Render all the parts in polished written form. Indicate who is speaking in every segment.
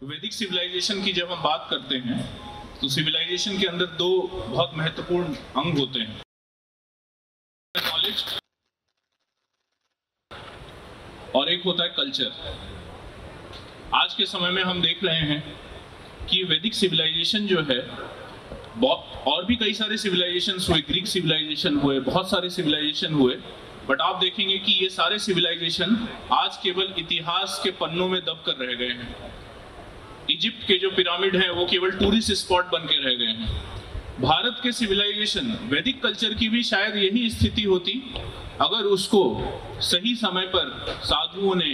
Speaker 1: वैदिक सिविलाइजेशन की जब हम बात करते हैं तो सिविलाइजेशन के अंदर दो बहुत महत्वपूर्ण अंग होते हैं, नॉलेज और एक होता है कल्चर। आज के समय में हम देख रहे हैं कि वैदिक सिविलाइजेशन जो है, और भी कई सारे सिविलाइजेशन हुए, ग्रीक सिविलाइजेशन हुए, बहुत सारे सिविलाइजेशन हुए, बट आप देखेंगे कि ये सारे सिविलाइजेशन आज केवल इतिहास के पन्नों में दब कर रह गए हैं। इजिप्ट के जो पिरामिड हैं वो केवल टूरिस्ट स्पॉट बन के रह गए हैं। भारत के सिविलाइजेशन, वैदिक कल्चर की भी शायद यही स्थिति होती अगर उसको सही समय पर साधुओं ने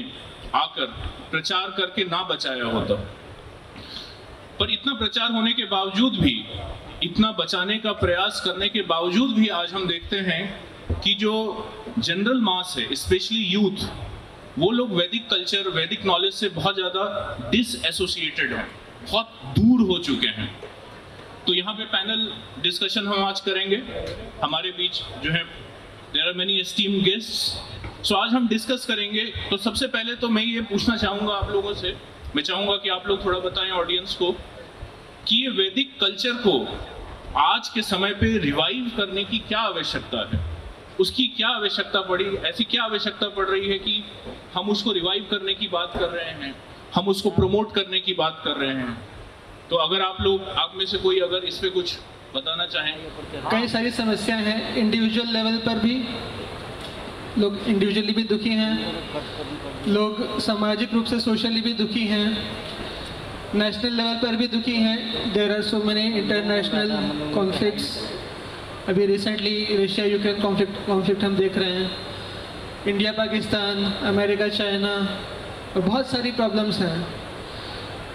Speaker 1: आकर प्रचार करके ना बचाया होता। पर इतना प्रचार होने के बावजूद भी, इतना बचाने का प्रयास करने के बावजूद भी आज हम देखते हैं कि जो जनरल मास है, स्पेशली यूथ, वो लोग वैदिक कल्चर, वैदिक नॉलेज से बहुत ज़्यादा डिसएसोसिएटेड हैं, बहुत दूर हो चुके हैं। तो यहाँ पे पैनल डिस्कशन हम आज करेंगे। हमारे बीच जो है there are many esteemed guests. So आज हम डिस्कस करेंगे। तो सबसे पहले तो मैं ये पूछना चाहूँगा आप लोगों से, मैं चाहूँगा कि आप लोग थोड़ा बताएं ऑडियंस को कि ये वैदिक कल्चर को आज के समय पे रिवाइव करने की क्या आवश्यकता है, उसकी क्या आवश्यकता पड़ी, ऐसी क्या आवश्यकता पड़ रही है कि हम उसको रिवाइव करने की बात कर रहे हैं, हम उसको प्रमोट करने की बात कर रहे हैं। तो अगर आप में से कोई अगर इस पे कुछ बताना चाहें।
Speaker 2: कई सारी समस्याएं हैं, इंडिविजुअल लेवल पर भी लोग इंडिविजुअली भी दुखी हैं, लोग सामाजिक रूप से सोशली भी दुखी हैं, नेशनल लेवल पर भी दुखी हैं। There are so many international conflicts. अभी रिसेंटली रशिया यूक्रेन कॉन्फ्लिक्ट हम देख रहे हैं, इंडिया पाकिस्तान, अमेरिका चाइना, और बहुत सारी प्रॉब्लम्स हैं।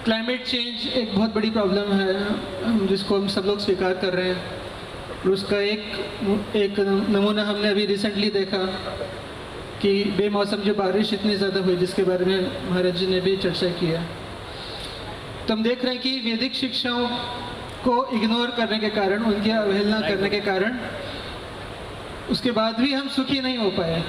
Speaker 2: क्लाइमेट चेंज एक बहुत बड़ी प्रॉब्लम है जिसको हम सब लोग स्वीकार कर रहे हैं। और उसका एक नमूना हमने अभी रिसेंटली देखा कि बेमौसम जो बारिश इतनी ज़्यादा हुई, जिसके बारे में महाराज जी ने भी चर्चा किया। तो हम देख रहे हैं कि वैदिक शिक्षाओं को इग्नोर करने के कारण, उनकी अवहेलना करने के कारण, उसके बाद भी हम सुखी नहीं हो पाए।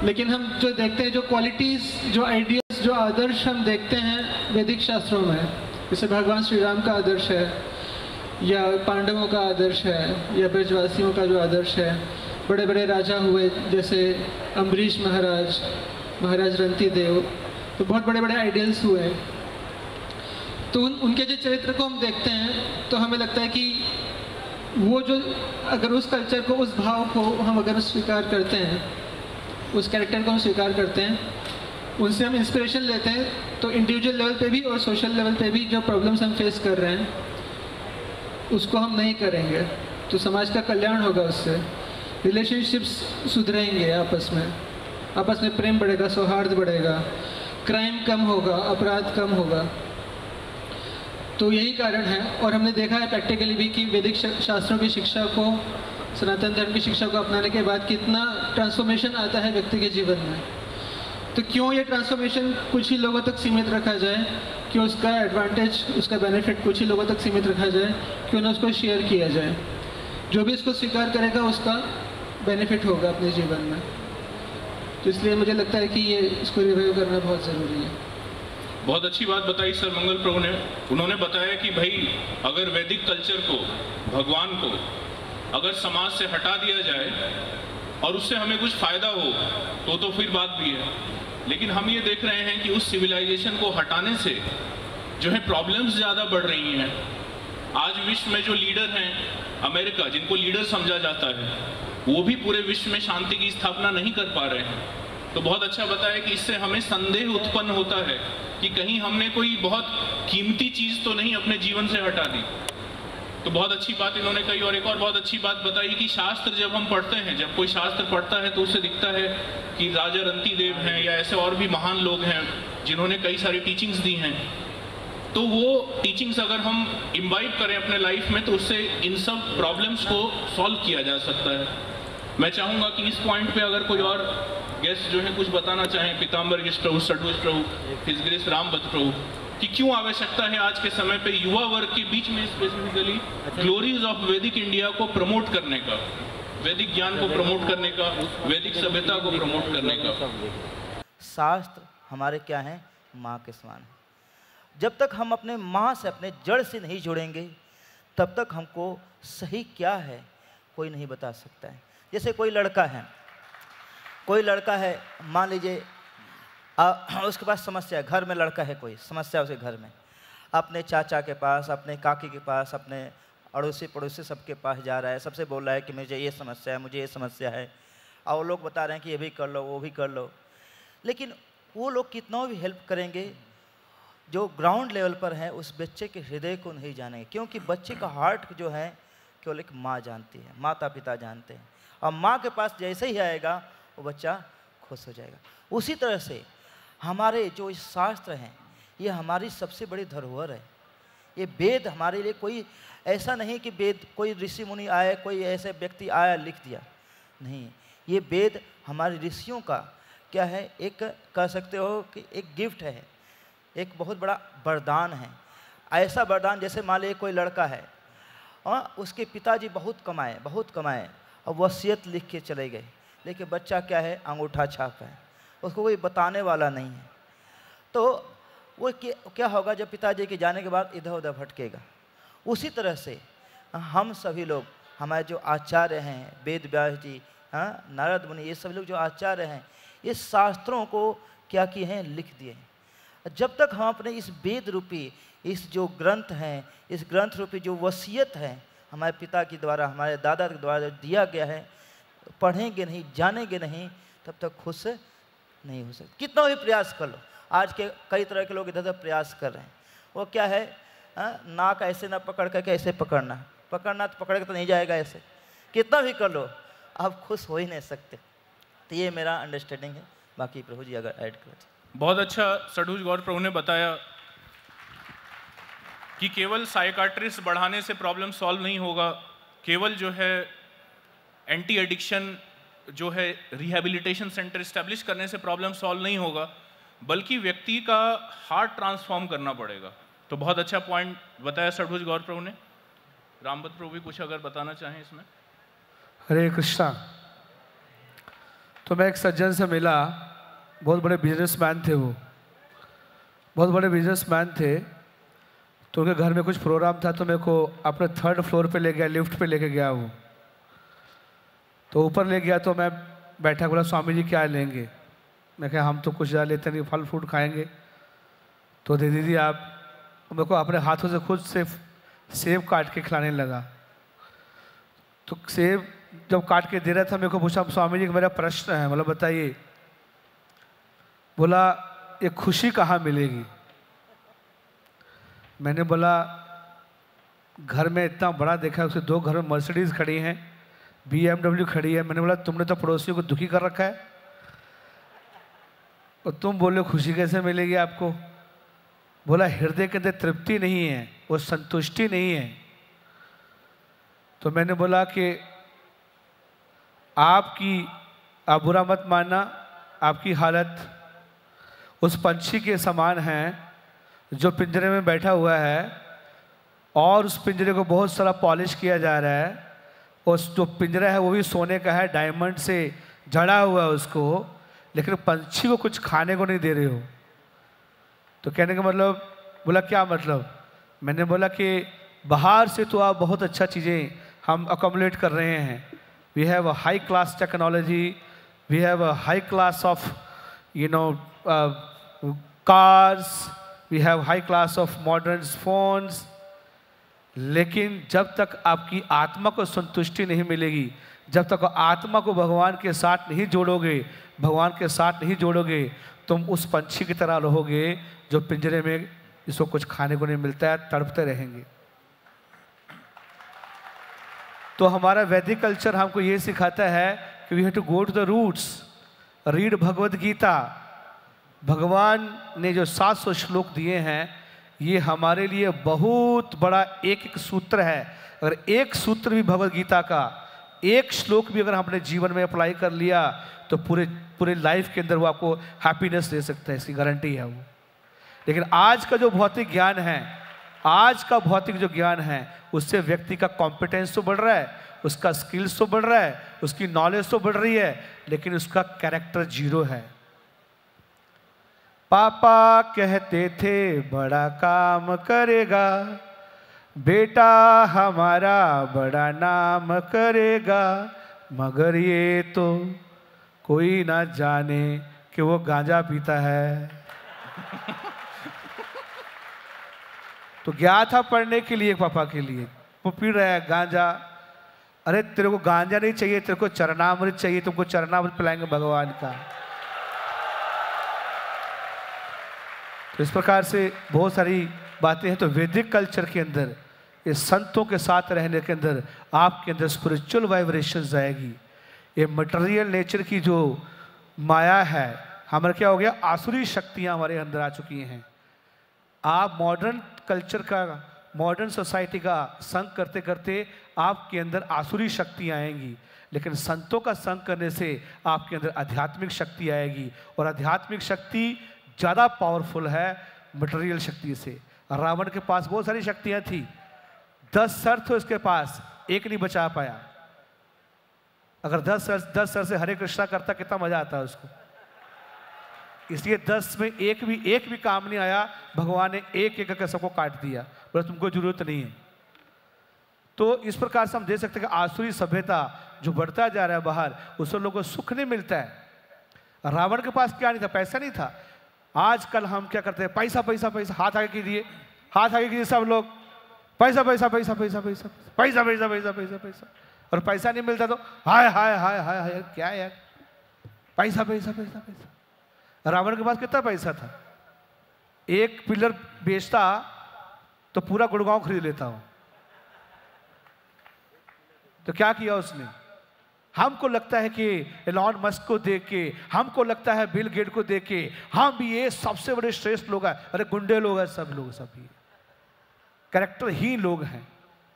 Speaker 2: लेकिन हम जो देखते हैं, जो क्वालिटीज़, जो आइडियाज़, जो आदर्श हम देखते हैं वैदिक शास्त्रों में, जैसे भगवान श्री राम का आदर्श है, या पांडवों का आदर्श है, या ब्रजवासियों का जो आदर्श है, बड़े बड़े राजा हुए जैसे अम्बरीश महाराज, महाराज रंतीदेव, तो बहुत बड़े बड़े आइडियल्स हुए। तो उनके जो चरित्र को हम देखते हैं तो हमें लगता है कि वो जो, अगर उस कल्चर को, उस भाव को हम अगर स्वीकार करते हैं, उस कैरेक्टर को हम स्वीकार करते हैं, उनसे हम इंस्पिरेशन लेते हैं, तो इंडिविजुअल लेवल पे भी और सोशल लेवल पे भी जो प्रॉब्लम्स हम फेस कर रहे हैं उसको हम नहीं करेंगे तो समाज का कल्याण होगा। उससे रिलेशनशिप्स सुधरेंगे, आपस में प्रेम बढ़ेगा, सौहार्द बढ़ेगा, क्राइम कम होगा, अपराध कम होगा। तो यही कारण है। और हमने देखा है प्रैक्टिकली भी कि वैदिक शास्त्रों की शिक्षा को, सनातन धर्म की शिक्षा को अपनाने के बाद कितना ट्रांसफॉर्मेशन आता है व्यक्ति के जीवन में। तो क्यों ये ट्रांसफॉर्मेशन कुछ ही लोगों तक सीमित रखा जाए, क्यों उसका एडवांटेज, उसका बेनिफिट कुछ ही लोगों तक सीमित रखा जाए, क्यों ना उसको शेयर किया जाए। जो भी इसको स्वीकार करेगा उसका बेनिफिट होगा अपने जीवन में। तो इसलिए मुझे लगता है कि ये इसको रिवाइव करना बहुत ज़रूरी है।
Speaker 1: बहुत अच्छी बात बताई सर मंगल प्रभु ने। उन्होंने बताया कि भाई अगर वैदिक कल्चर को, भगवान को अगर समाज से हटा दिया जाए और उससे हमें कुछ फ़ायदा हो तो फिर बात भी है। लेकिन हम ये देख रहे हैं कि उस सिविलाइजेशन को हटाने से जो है प्रॉब्लम्स ज़्यादा बढ़ रही हैं। आज विश्व में जो लीडर हैं, अमेरिका, जिनको लीडर समझा जाता है, वो भी पूरे विश्व में शांति की स्थापना नहीं कर पा रहे हैं। तो बहुत अच्छा बताया कि इससे हमें संदेह उत्पन्न होता है कि कहीं हमने कोई बहुत कीमती चीज़ तो नहीं अपने जीवन से हटा दी। तो बहुत अच्छी बात इन्होंने कही। और एक और बहुत अच्छी बात बताई कि शास्त्र जब हम पढ़ते हैं, जब कोई शास्त्र पढ़ता है तो उससे दिखता है कि राजा रंतीदेव हैं या ऐसे और भी महान लोग हैं जिन्होंने कई सारी टीचिंग्स दी हैं। तो वो टीचिंग्स अगर हम इम्बाइब करें अपने लाइफ में तो उससे इन सब प्रॉब्लम्स को सॉल्व किया जा सकता है। मैं चाहूँगा कि इस पॉइंट पे अगर कोई और गेस्ट जो है कुछ बताना चाहें, पीताम्बर प्रभु, सडभुज प्रभु, हिज ग्रेस रामभद्र प्रभु, कि क्यों आवश्यकता है आज के समय पे युवा वर्ग के बीच में स्पेसिफिकली ग्लोरीज ऑफ वैदिक इंडिया को प्रमोट करने का, वैदिक ज्ञान को प्रमोट करने का, वैदिक सभ्यता को प्रमोट करने का।
Speaker 3: शास्त्र हमारे क्या हैं? माँ के समान। जब तक हम अपने माँ से, अपने जड़ से नहीं जुड़ेंगे, तब तक हमको सही क्या है कोई नहीं बता सकता है। जैसे कोई लड़का है, मान लीजिए उसके पास समस्या है, घर में लड़का है, कोई समस्या उसे घर में, अपने चाचा के पास, अपने काकी के पास, अपने अड़ोसी पड़ोसी सबके पास जा रहा है, सबसे बोल रहा है कि मुझे ये समस्या है, मुझे ये समस्या है, और वो लोग बता रहे हैं कि ये भी कर लो, वो भी कर लो। लेकिन वो लोग कितना भी हेल्प करेंगे, जो ग्राउंड लेवल पर है उस बच्चे के हृदय को नहीं जानेंगे, क्योंकि बच्चे का हार्ट जो है केवल एक माँ जानती है, माता पिता जानते हैं, और माँ के पास जैसे ही आएगा वो बच्चा खुश हो जाएगा। उसी तरह से हमारे जो इस शास्त्र हैं ये हमारी सबसे बड़ी धरोहर है। ये वेद हमारे लिए कोई ऐसा नहीं कि वेद कोई ऋषि मुनि आए, कोई ऐसे व्यक्ति आया लिख दिया, नहीं, ये वेद हमारे ऋषियों का क्या है, एक कह सकते हो कि एक गिफ्ट है, एक बहुत बड़ा वरदान है। ऐसा वरदान जैसे मान लीजिए कोई लड़का है और उसके पिताजी बहुत कमाए और वसीयत लिख के चले गए, लेकिन बच्चा क्या है, अंगूठा छाप है, उसको कोई बताने वाला नहीं है, तो वो क्या होगा, जब पिताजी के जाने के बाद इधर उधर भटकेगा। उसी तरह से हम सभी लोग, हमारे जो आचार्य हैं, वेद व्यास जी, हाँ, नारद मुनि, ये सब लोग जो आचार्य हैं, ये शास्त्रों को क्या किए हैं, लिख दिए हैं। जब तक हम अपने इस वेद रूपी, इस जो ग्रंथ हैं, इस ग्रंथ रूपी जो वसीयत है हमारे पिता के द्वारा, हमारे दादा के द्वारा दिया गया है, पढ़ेंगे नहीं, जानेंगे नहीं, तब तक खुश नहीं हो सकते, कितना भी प्रयास कर लो। आज के कई तरह के लोग इधर उधर प्रयास कर रहे हैं, वो क्या है, नाक ऐसे ना पकड़ करके ऐसे पकड़ना तो पकड़ के तो नहीं जाएगा, ऐसे कितना भी कर लो आप खुश हो ही नहीं सकते। तो ये मेरा अंडरस्टैंडिंग है, बाकी प्रभु जी अगर ऐड करें।
Speaker 1: बहुत अच्छा सडूज गौर प्रभु ने बताया कि केवल साइकाट्रिस्ट बढ़ाने से प्रॉब्लम सॉल्व नहीं होगा, केवल जो है एंटी एडिक्शन जो है रिहैबिलिटेशन सेंटर इस्टेब्लिश करने से प्रॉब्लम सॉल्व नहीं होगा, बल्कि व्यक्ति का हार्ट ट्रांसफॉर्म करना पड़ेगा। तो बहुत अच्छा पॉइंट बताया सडभुज गौर प्रभु ने। रामभद्र प्रभु भी कुछ अगर बताना चाहें इसमें।
Speaker 4: हरे कृष्णा। तो मैं एक सज्जन से मिला, बहुत बड़े बिजनेसमैन थे, वो बहुत बड़े बिजनेसमैन थे। तो उनके घर में कुछ प्रोग्राम था, तो मेरे को अपने 3rd फ्लोर पे ले गया, लिफ्ट पे लेके गया वो। तो ऊपर ले गया तो मैं बैठा, बोला स्वामी जी क्या लेंगे? मैं कहा हम तो कुछ ज़्यादा लेते नहीं, फल फ्रूट खाएंगे। तो दे दीदी आप। मेरे को अपने हाथों से खुद से सेब काट के खिलाने लगा। तो सेब जब काट के दे रहा था, मेरे को पूछा स्वामी जी मेरा प्रश्न है, मतलब बताइए। बोला ये खुशी कहाँ मिलेगी? मैंने बोला घर में इतना बड़ा देखा है, उसके 2 घर में मर्सिडीज़ खड़ी हैं, BMW खड़ी है। मैंने बोला तुमने तो पड़ोसियों को दुखी कर रखा है और तुम बोले खुशी कैसे मिलेगी आपको? बोला हृदय के अंदर तृप्ति नहीं है, वो संतुष्टि नहीं है। तो मैंने बोला कि आप बुरा मत मानना, आपकी हालत उस पंछी के समान है जो पिंजरे में बैठा हुआ है और उस पिंजरे को बहुत सारा पॉलिश किया जा रहा है। उस जो पिंजरा है वो भी सोने का है, डायमंड से जड़ा हुआ है उसको, लेकिन पंछी को कुछ खाने को नहीं दे रहे हो। तो कहने का मतलब, बोला क्या मतलब? मैंने बोला कि बाहर से तो आप बहुत अच्छा चीज़ें हम अकोमोडेट कर रहे हैं, we have a high class technology, we have a high class of cars, we have high class of modern phones, लेकिन जब तक आपकी आत्मा को संतुष्टि नहीं मिलेगी, जब तक आत्मा को भगवान के साथ नहीं जोड़ोगे, भगवान के साथ नहीं जोड़ोगे, तुम उस पंछी की तरह रहोगे जो पिंजरे में जिसको कुछ खाने को नहीं मिलता है, तड़पते रहेंगे। तो हमारा वैदिक कल्चर हमको ये सिखाता है कि we have to go to the roots, read Bhagavad Gita. भगवान ने जो 700 श्लोक दिए हैं, ये हमारे लिए बहुत बड़ा एक सूत्र है। अगर एक सूत्र भी भगवद गीता का, एक श्लोक भी अगर हमने जीवन में अप्लाई कर लिया, तो पूरे लाइफ के अंदर वो आपको हैप्पीनेस दे सकता है, इसकी गारंटी है वो। लेकिन आज का जो भौतिक ज्ञान है, आज का भौतिक जो ज्ञान है, उससे व्यक्ति का कॉम्पिटेंस तो बढ़ रहा है, उसका स्किल्स तो बढ़ रहा है, उसकी नॉलेज तो बढ़ रही है, लेकिन उसका कैरेक्टर 0 है। पापा कहते थे बड़ा काम करेगा, बेटा हमारा बड़ा नाम करेगा, मगर ये तो कोई ना जाने कि वो गांजा पीता है। तो गया था पढ़ने के लिए पापा के लिए, वो पी रहा है गांजा। अरे तेरे को गांजा नहीं चाहिए, तेरे को चरणामृत चाहिए, तुमको चरणामृत पिलाएंगे भगवान का। तो इस प्रकार से बहुत सारी बातें हैं। तो वैदिक कल्चर के अंदर, ये संतों के साथ रहने के अंदर आपके अंदर स्पिरिचुअल वाइब्रेशंस आएगी। ये मटेरियल नेचर की जो माया है, हमारे क्या हो गया, आसुरी शक्तियां हमारे अंदर आ चुकी हैं। आप मॉडर्न कल्चर का, मॉडर्न सोसाइटी का संग करते करते आपके अंदर आसुरी शक्तियां आएंगी, लेकिन संतों का संग करने से आपके अंदर आध्यात्मिक शक्ति आएगी। और आध्यात्मिक शक्ति ज़्यादा पावरफुल है मटेरियल शक्ति से। रावण के पास बहुत सारी शक्तियां थी, 10 सर थे उसके पास, एक नहीं बचा पाया। अगर 10 सर से हरे कृष्णा करता कितना मजा आता है उसको। इसलिए 10 में एक भी काम नहीं आया, भगवान ने एक एक करके सबको काट दिया, बोला तुमको जरूरत नहीं है। तो इस प्रकार से हम देख सकते हैं कि आसुरी सभ्यता जो बढ़ता जा रहा है बाहर, उससे लोगों को सुख नहीं मिलता है। रावण के पास क्या नहीं था, पैसा नहीं था। आजकल हम क्या करते हैं, पैसा पैसा पैसा, हाथ आगे कीजिए, हाथ आगे कीजिए सब लोग, पैसा पैसा पैसा पैसा पैसा पैसा पैसा पैसा पैसा पैसा। और पैसा नहीं मिलता तो हाय हाय हाय हाय हाय, क्या यार, पैसा पैसा पैसा पैसा। रावण के पास कितना पैसा था, एक पिलर बेचता तो पूरा गुड़गांव खरीद लेता हूं। तो क्या किया उसने, हमको लगता है कि एलॉन मस्क को देख के, हमको लगता है बिल गेट को देख के, हम भी ये सबसे बड़े श्रेष्ठ लोग हैं। अरे गुंडे लोग हैं सब लोग, सब ये कैरेक्टर ही लोग हैं।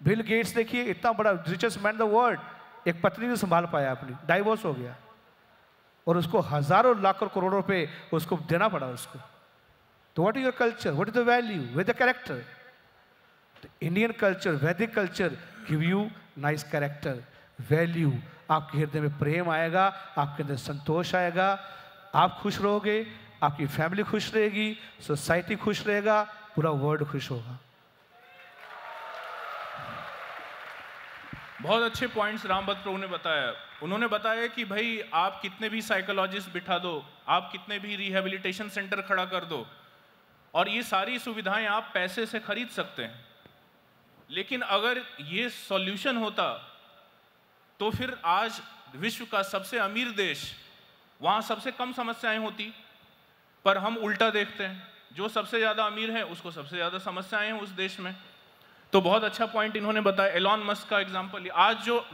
Speaker 4: बिल गेट्स देखिए, इतना बड़ा रिचेस्ट मैन द वर्ल्ड, एक पत्नी नहीं संभाल पाया अपनी, डाइवोर्स हो गया, और उसको हजारों लाखों करोड़ों रुपए उसको देना पड़ा उसको। तो what is your culture, what is the value with the character. Indian culture, Vedic culture give you nice character, value. आपके हृदय में प्रेम आएगा, आपके अंदर संतोष आएगा, आप खुश रहोगे, आपकी फैमिली खुश रहेगी, सोसाइटी खुश रहेगा, पूरा वर्ल्ड खुश होगा।
Speaker 1: बहुत अच्छे पॉइंट्स रामभद्र प्रभु ने बताया। उन्होंने बताया कि भाई आप कितने भी साइकोलॉजिस्ट बिठा दो, आप कितने भी रिहेबिलिटेशन सेंटर खड़ा कर दो, और ये सारी सुविधाएं आप पैसे से खरीद सकते हैं, लेकिन अगर ये सॉल्यूशन होता तो फिर आज विश्व का सबसे अमीर देश, वहाँ सबसे कम समस्याएं होती। पर हम उल्टा देखते हैं, जो सबसे ज़्यादा अमीर है उसको सबसे ज़्यादा समस्याएं हैं उस देश में। तो बहुत अच्छा पॉइंट इन्होंने बताया। एलॉन मस्क का एग्जांपल, आज जो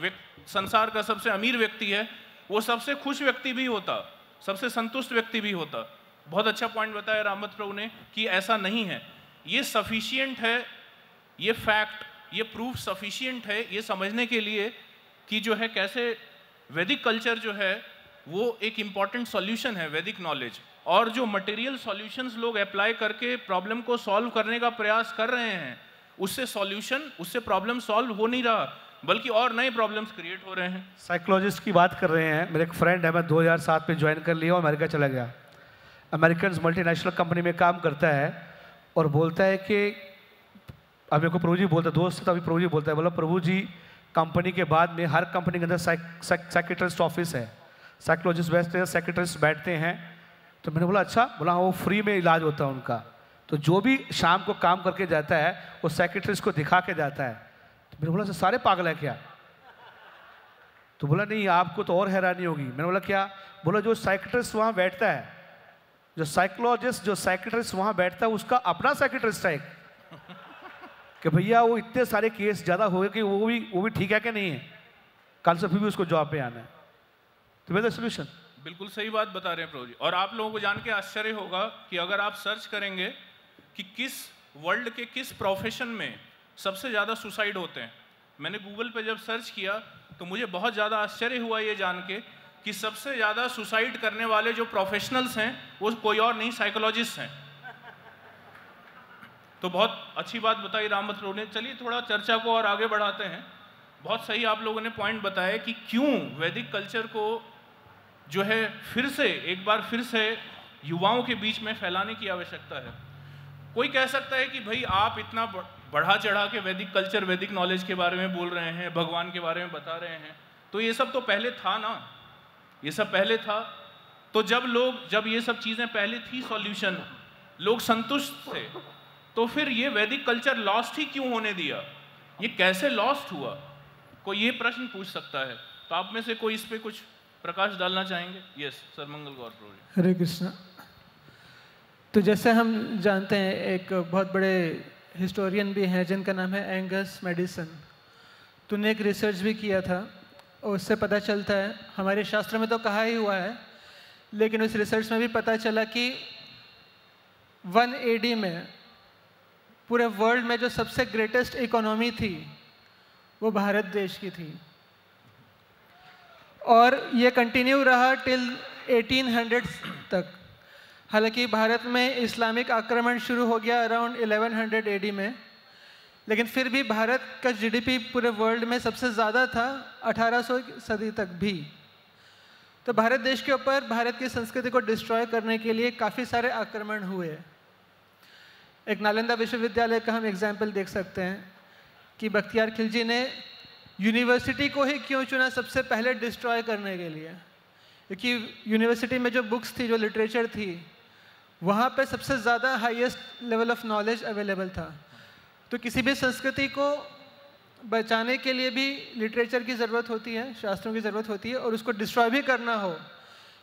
Speaker 1: संसार का सबसे अमीर व्यक्ति है वो सबसे खुश व्यक्ति भी होता, सबसे संतुष्ट व्यक्ति भी होता। बहुत अच्छा पॉइंट बताया रामभद्र प्रभु ने कि ऐसा नहीं है। ये सफिशिएंट है, ये फैक्ट, ये प्रूफ सफिशिएंट है ये समझने के लिए कि जो है कैसे वैदिक कल्चर जो है वो एक इम्पॉर्टेंट सॉल्यूशन है, वैदिक नॉलेज। और जो मटेरियल सॉल्यूशंस लोग अप्लाई करके प्रॉब्लम को सॉल्व करने का प्रयास कर रहे हैं, उससे सॉल्यूशन, उससे प्रॉब्लम सॉल्व हो नहीं रहा, बल्कि और नए प्रॉब्लम्स क्रिएट हो रहे हैं।
Speaker 4: साइकोलॉजिस्ट की बात कर रहे हैं। मेरे एक फ्रेंड है, मैं 2007 में ज्वाइन कर लिया और अमेरिका चला गया। अमेरिकन मल्टीनेशनल कंपनी में काम करता है और बोलता है कि, अब मेरे को प्रभु जी बोलता, दोस्त था, अभी प्रभु जी बोलता है, बोला प्रभु जी कंपनी के बाद में हर कंपनी के अंदर साइकेट्रिस्ट ऑफिस है, साइकोलॉजिस्ट बैठते हैं, साइकेट्रिस्ट बैठते हैं। तो मैंने बोला अच्छा, बोला वो फ्री में इलाज होता है उनका। तो जो भी शाम को काम करके जाता है वो साइकेट्रिस्ट को दिखा के जाता है। तो मैंने बोला सारे पागल है क्या? तो बोला नहीं, आपको तो और हैरानी होगी। मैंने बोला क्या? बोला जो साइकेट्रिस्ट वहाँ बैठता है, जो साइकोलॉजिस्ट, जो साइकेट्रिस्ट वहाँ बैठता है, उसका अपना साइकेट्रिस्ट है कि भैया वो इतने सारे केस ज़्यादा हो गए कि वो भी ठीक है कि नहीं है, कल से फिर भी उसको जॉब पे आना है। तो वैसा सोल्यूशन।
Speaker 1: बिल्कुल सही बात बता रहे हैं प्रभु जी। और आप लोगों को जान के आश्चर्य होगा कि अगर आप सर्च करेंगे कि किस वर्ल्ड के किस प्रोफेशन में सबसे ज़्यादा सुसाइड होते हैं, मैंने गूगल पे जब सर्च किया तो मुझे बहुत ज़्यादा आश्चर्य हुआ ये जान के कि सबसे ज़्यादा सुसाइड करने वाले जो प्रोफेशनल्स हैं वो कोई और नहीं, साइकोलॉजिस्ट हैं। तो बहुत अच्छी बात बताई रामभद्र प्रभु ने। चलिए थोड़ा चर्चा को और आगे बढ़ाते हैं। बहुत सही आप लोगों ने पॉइंट बताया कि क्यों वैदिक कल्चर को जो है फिर से एक बार फिर से युवाओं के बीच में फैलाने की आवश्यकता है। कोई कह सकता है कि भाई आप इतना बढ़ा चढ़ा के वैदिक कल्चर, वैदिक नॉलेज के बारे में बोल रहे हैं, भगवान के बारे में बता रहे हैं, तो ये सब तो पहले था ना, ये सब पहले था। तो जब ये सब चीज़ें पहले थी, सॉल्यूशन, लोग संतुष्ट थे, तो फिर ये वैदिक कल्चर लॉस्ट ही क्यों होने दिया? ये कैसे लॉस्ट हुआ? कोई ये प्रश्न पूछ सकता है। तो आप में से कोई इस पे कुछ प्रकाश डालना चाहेंगे? यस सर, मंगल गौर प्रभु।
Speaker 2: हरे कृष्णा। तो जैसे हम जानते हैं, एक बहुत बड़े हिस्टोरियन भी हैं जिनका नाम है एंगस मैडिसन। तो उन्होंने एक रिसर्च भी किया था और उससे पता चलता है, हमारे शास्त्र में तो कहा ही हुआ है, लेकिन उस रिसर्च में भी पता चला कि 1 AD में पूरे वर्ल्ड में जो सबसे ग्रेटेस्ट इकोनॉमी थी वो भारत देश की थी, और ये कंटिन्यू रहा टिल 1800 तक। हालांकि भारत में इस्लामिक आक्रमण शुरू हो गया अराउंड 1100 AD में, लेकिन फिर भी भारत का GDP पूरे वर्ल्ड में सबसे ज़्यादा था 1800 सदी तक भी। तो भारत देश के ऊपर भारत की संस्कृति को डिस्ट्रॉय करने के लिए काफ़ी सारे आक्रमण हुए। एक नालंदा विश्वविद्यालय का हम एग्जाम्पल देख सकते हैं कि बख्तियार खिलजी ने यूनिवर्सिटी को ही क्यों चुना सबसे पहले डिस्ट्रॉय करने के लिए, क्योंकि यूनिवर्सिटी में जो बुक्स थी, जो लिटरेचर थी, वहाँ पे सबसे ज़्यादा highest level of knowledge available था। तो किसी भी संस्कृति को बचाने के लिए भी लिटरेचर की ज़रूरत होती है, शास्त्रों की ज़रूरत होती है, और उसको डिस्ट्रॉय भी करना हो,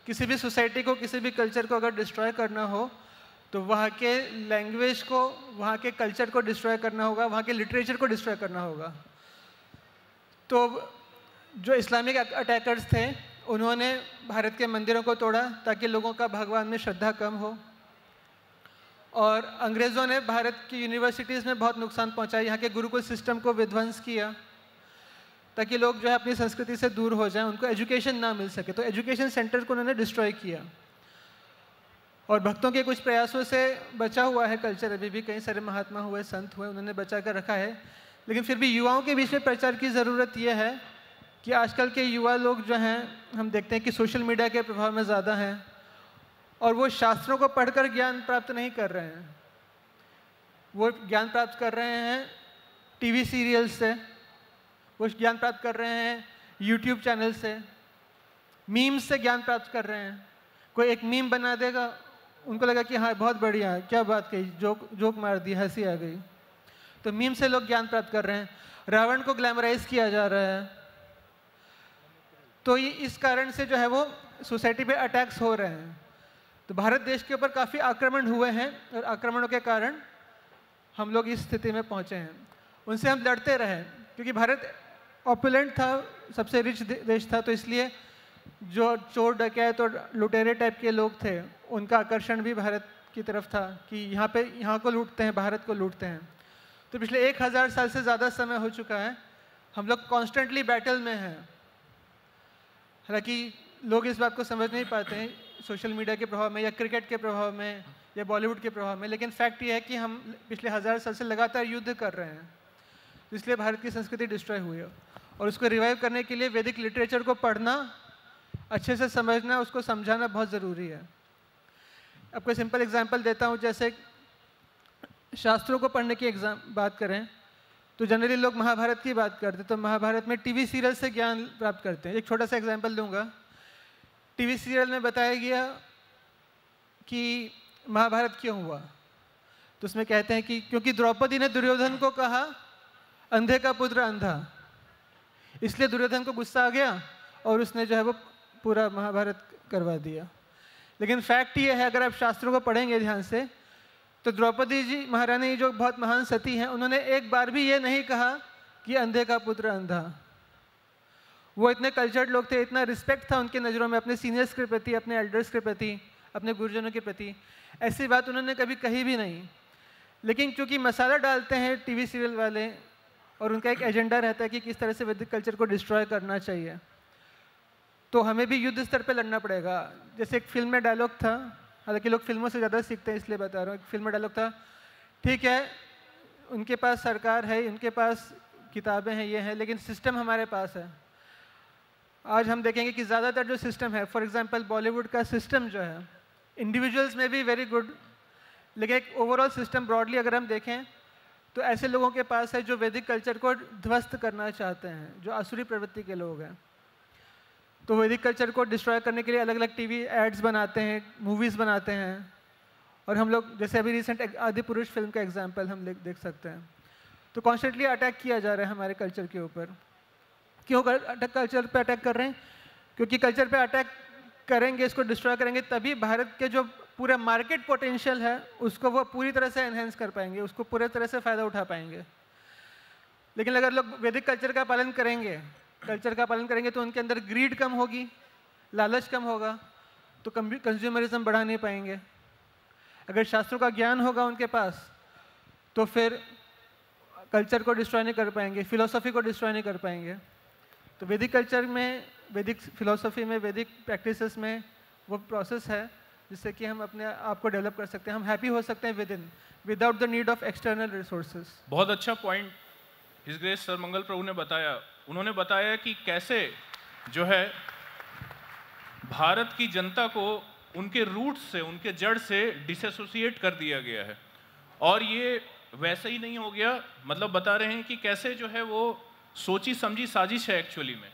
Speaker 2: किसी भी सोसाइटी को, किसी भी कल्चर को अगर डिस्ट्रॉय करना हो तो वहाँ के लैंग्वेज को, वहाँ के कल्चर को डिस्ट्रॉय करना होगा, वहाँ के लिटरेचर को डिस्ट्रॉय करना होगा। तो जो इस्लामिक अटैकर्स थे उन्होंने भारत के मंदिरों को तोड़ा ताकि लोगों का भगवान में श्रद्धा कम हो, और अंग्रेज़ों ने भारत की यूनिवर्सिटीज़ में बहुत नुकसान पहुंचाया, यहाँ के गुरुकुल सिस्टम को विध्वंस किया ताकि लोग जो है अपनी संस्कृति से दूर हो जाएं, उनको एजुकेशन ना मिल सके। तो एजुकेशन सेंटर को उन्होंने डिस्ट्रॉय किया, और भक्तों के कुछ प्रयासों से बचा हुआ है कल्चर अभी भी। कई सारे महात्मा हुए, संत हुए, उन्होंने बचा कर रखा है। लेकिन फिर भी युवाओं के बीच में प्रचार की ज़रूरत यह है कि आजकल के युवा लोग जो हैं, हम देखते हैं कि सोशल मीडिया के प्रभाव में ज़्यादा हैं, और वो शास्त्रों को पढ़कर ज्ञान प्राप्त नहीं कर रहे हैं, वो ज्ञान प्राप्त कर रहे हैं टीवी सीरियल से, वो ज्ञान प्राप्त कर रहे हैं यूट्यूब चैनल से, मीम्स से ज्ञान प्राप्त कर रहे हैं। कोई एक मीम बना देगा, उनको लगा कि हाँ बहुत बढ़िया, क्या बात कही, जोक मार दी, हंसी आ गई। तो मीम से लोग ज्ञान प्राप्त कर रहे हैं। रावण को ग्लैमराइज किया जा रहा है। तो ये इस कारण से जो है वो सोसाइटी पे अटैक्स हो रहे हैं। तो भारत देश के ऊपर काफ़ी आक्रमण हुए हैं, और आक्रमणों के कारण हम लोग इस स्थिति में पहुँचे हैं। उनसे हम लड़ते रहे, क्योंकि भारत ऑपुलेंट था, सबसे रिच देश था, तो इसलिए जो चोर डकैत और लुटेरे टाइप के लोग थे, उनका आकर्षण भी भारत की तरफ था कि यहाँ को लूटते हैं, भारत को लूटते हैं। तो पिछले 1000 साल से ज़्यादा समय हो चुका है, हम लोग कॉन्स्टेंटली बैटल में हैं। हालांकि लोग इस बात को समझ नहीं पाते हैं, सोशल मीडिया के प्रभाव में, या क्रिकेट के प्रभाव में, या बॉलीवुड के प्रभाव में, लेकिन फैक्ट ये है कि हम पिछले 1000 साल से लगातार युद्ध कर रहे हैं। इसलिए भारत की संस्कृति डिस्ट्रॉय हुई है, और उसको रिवाइव करने के लिए वैदिक लिटरेचर को पढ़ना, अच्छे से समझना, उसको समझाना बहुत ज़रूरी है। आपको सिंपल एग्जांपल देता हूँ। जैसे शास्त्रों को पढ़ने की बात करें तो जनरली लोग महाभारत की बात करते हैं, तो महाभारत में टीवी सीरियल से ज्ञान प्राप्त करते हैं। एक छोटा सा एग्जांपल दूंगा। टीवी सीरियल में बताया गया कि महाभारत क्यों हुआ, तो उसमें कहते हैं कि क्योंकि द्रौपदी ने दुर्योधन को कहा अंधे का पुत्र अंधा, इसलिए दुर्योधन को गुस्सा आ गया और उसने जो है वो पूरा महाभारत करवा दिया। लेकिन फैक्ट ये है, अगर आप शास्त्रों को पढ़ेंगे ध्यान से, तो द्रौपदी जी महारानी जो बहुत महान सती हैं, उन्होंने एक बार भी ये नहीं कहा कि अंधे का पुत्र अंधा। वो इतने कल्चर्ड लोग थे, इतना रिस्पेक्ट था उनके नज़रों में अपने सीनियर्स के प्रति, अपने एल्डर्स के प्रति, अपने गुरुजनों के प्रति, ऐसी बात उन्होंने कभी कही भी नहीं। लेकिन चूंकि मसाला डालते हैं टीवी सीरियल वाले, और उनका एक एजेंडा रहता है कि किस तरह से वैदिक कल्चर को डिस्ट्रॉय करना चाहिए, तो हमें भी युद्ध स्तर पे लड़ना पड़ेगा। जैसे एक फिल्म में डायलॉग था, हालांकि लोग फिल्मों से ज़्यादा सीखते हैं इसलिए बता रहा हूँ। एक फिल्म में डायलॉग था, ठीक है उनके पास सरकार है, उनके पास किताबें हैं, ये हैं, लेकिन सिस्टम हमारे पास है। आज हम देखेंगे कि ज़्यादातर जो सिस्टम है, फॉर एग्जांपल बॉलीवुड का सिस्टम जो है, इंडिविजुअल्स में भी वेरी गुड, लेकिन एक ओवरऑल सिस्टम ब्रॉडली अगर हम देखें तो ऐसे लोगों के पास है जो वैदिक कल्चर को ध्वस्त करना चाहते हैं, जो आसुरी प्रवृत्ति के लोग हैं। तो वैदिक कल्चर को डिस्ट्रॉय करने के लिए अलग अलग टीवी एड्स बनाते हैं, मूवीज़ बनाते हैं, और हम लोग जैसे अभी रिसेंट आदि पुरुष फिल्म का एग्जाम्पल हम देख सकते हैं। तो कॉन्स्टेंटली अटैक किया जा रहा है हमारे कल्चर के ऊपर। क्यों कल्चर पे अटैक कर रहे हैं? क्योंकि कल्चर पे अटैक करेंगे, इसको डिस्ट्रॉय करेंगे, तभी भारत के जो पूरा मार्केट पोटेंशियल है उसको वो पूरी तरह से एनहेंस कर पाएंगे, उसको पूरे तरह से फ़ायदा उठा पाएंगे। लेकिन अगर लोग वैदिक कल्चर का पालन करेंगे तो उनके अंदर ग्रीड कम होगी, लालच कम होगा, तो कंज्यूमरिज्म बढ़ा नहीं पाएंगे। अगर शास्त्रों का ज्ञान होगा उनके पास तो फिर कल्चर को डिस्ट्रॉय नहीं कर पाएंगे, फिलोसफी को डिस्ट्रॉय नहीं कर पाएंगे। तो वैदिक कल्चर में, वैदिक फिलोसफी में, वैदिक प्रैक्टिसेस में वो प्रोसेस है जिससे कि हम अपने आप को डेवलप कर सकते हैं, हम हैप्पी हो सकते हैं with in, without the need of external resources.
Speaker 1: बहुत अच्छा पॉइंट हिज ग्रेस सर मंगल प्रभु ने बताया। उन्होंने बताया कि कैसे जो है भारत की जनता को उनके रूट्स से, उनके जड़ से डिसएसोसिएट कर दिया गया है, और ये वैसे ही नहीं हो गया। मतलब बता रहे हैं कि कैसे जो है वो सोची समझी साजिश है, एक्चुअली में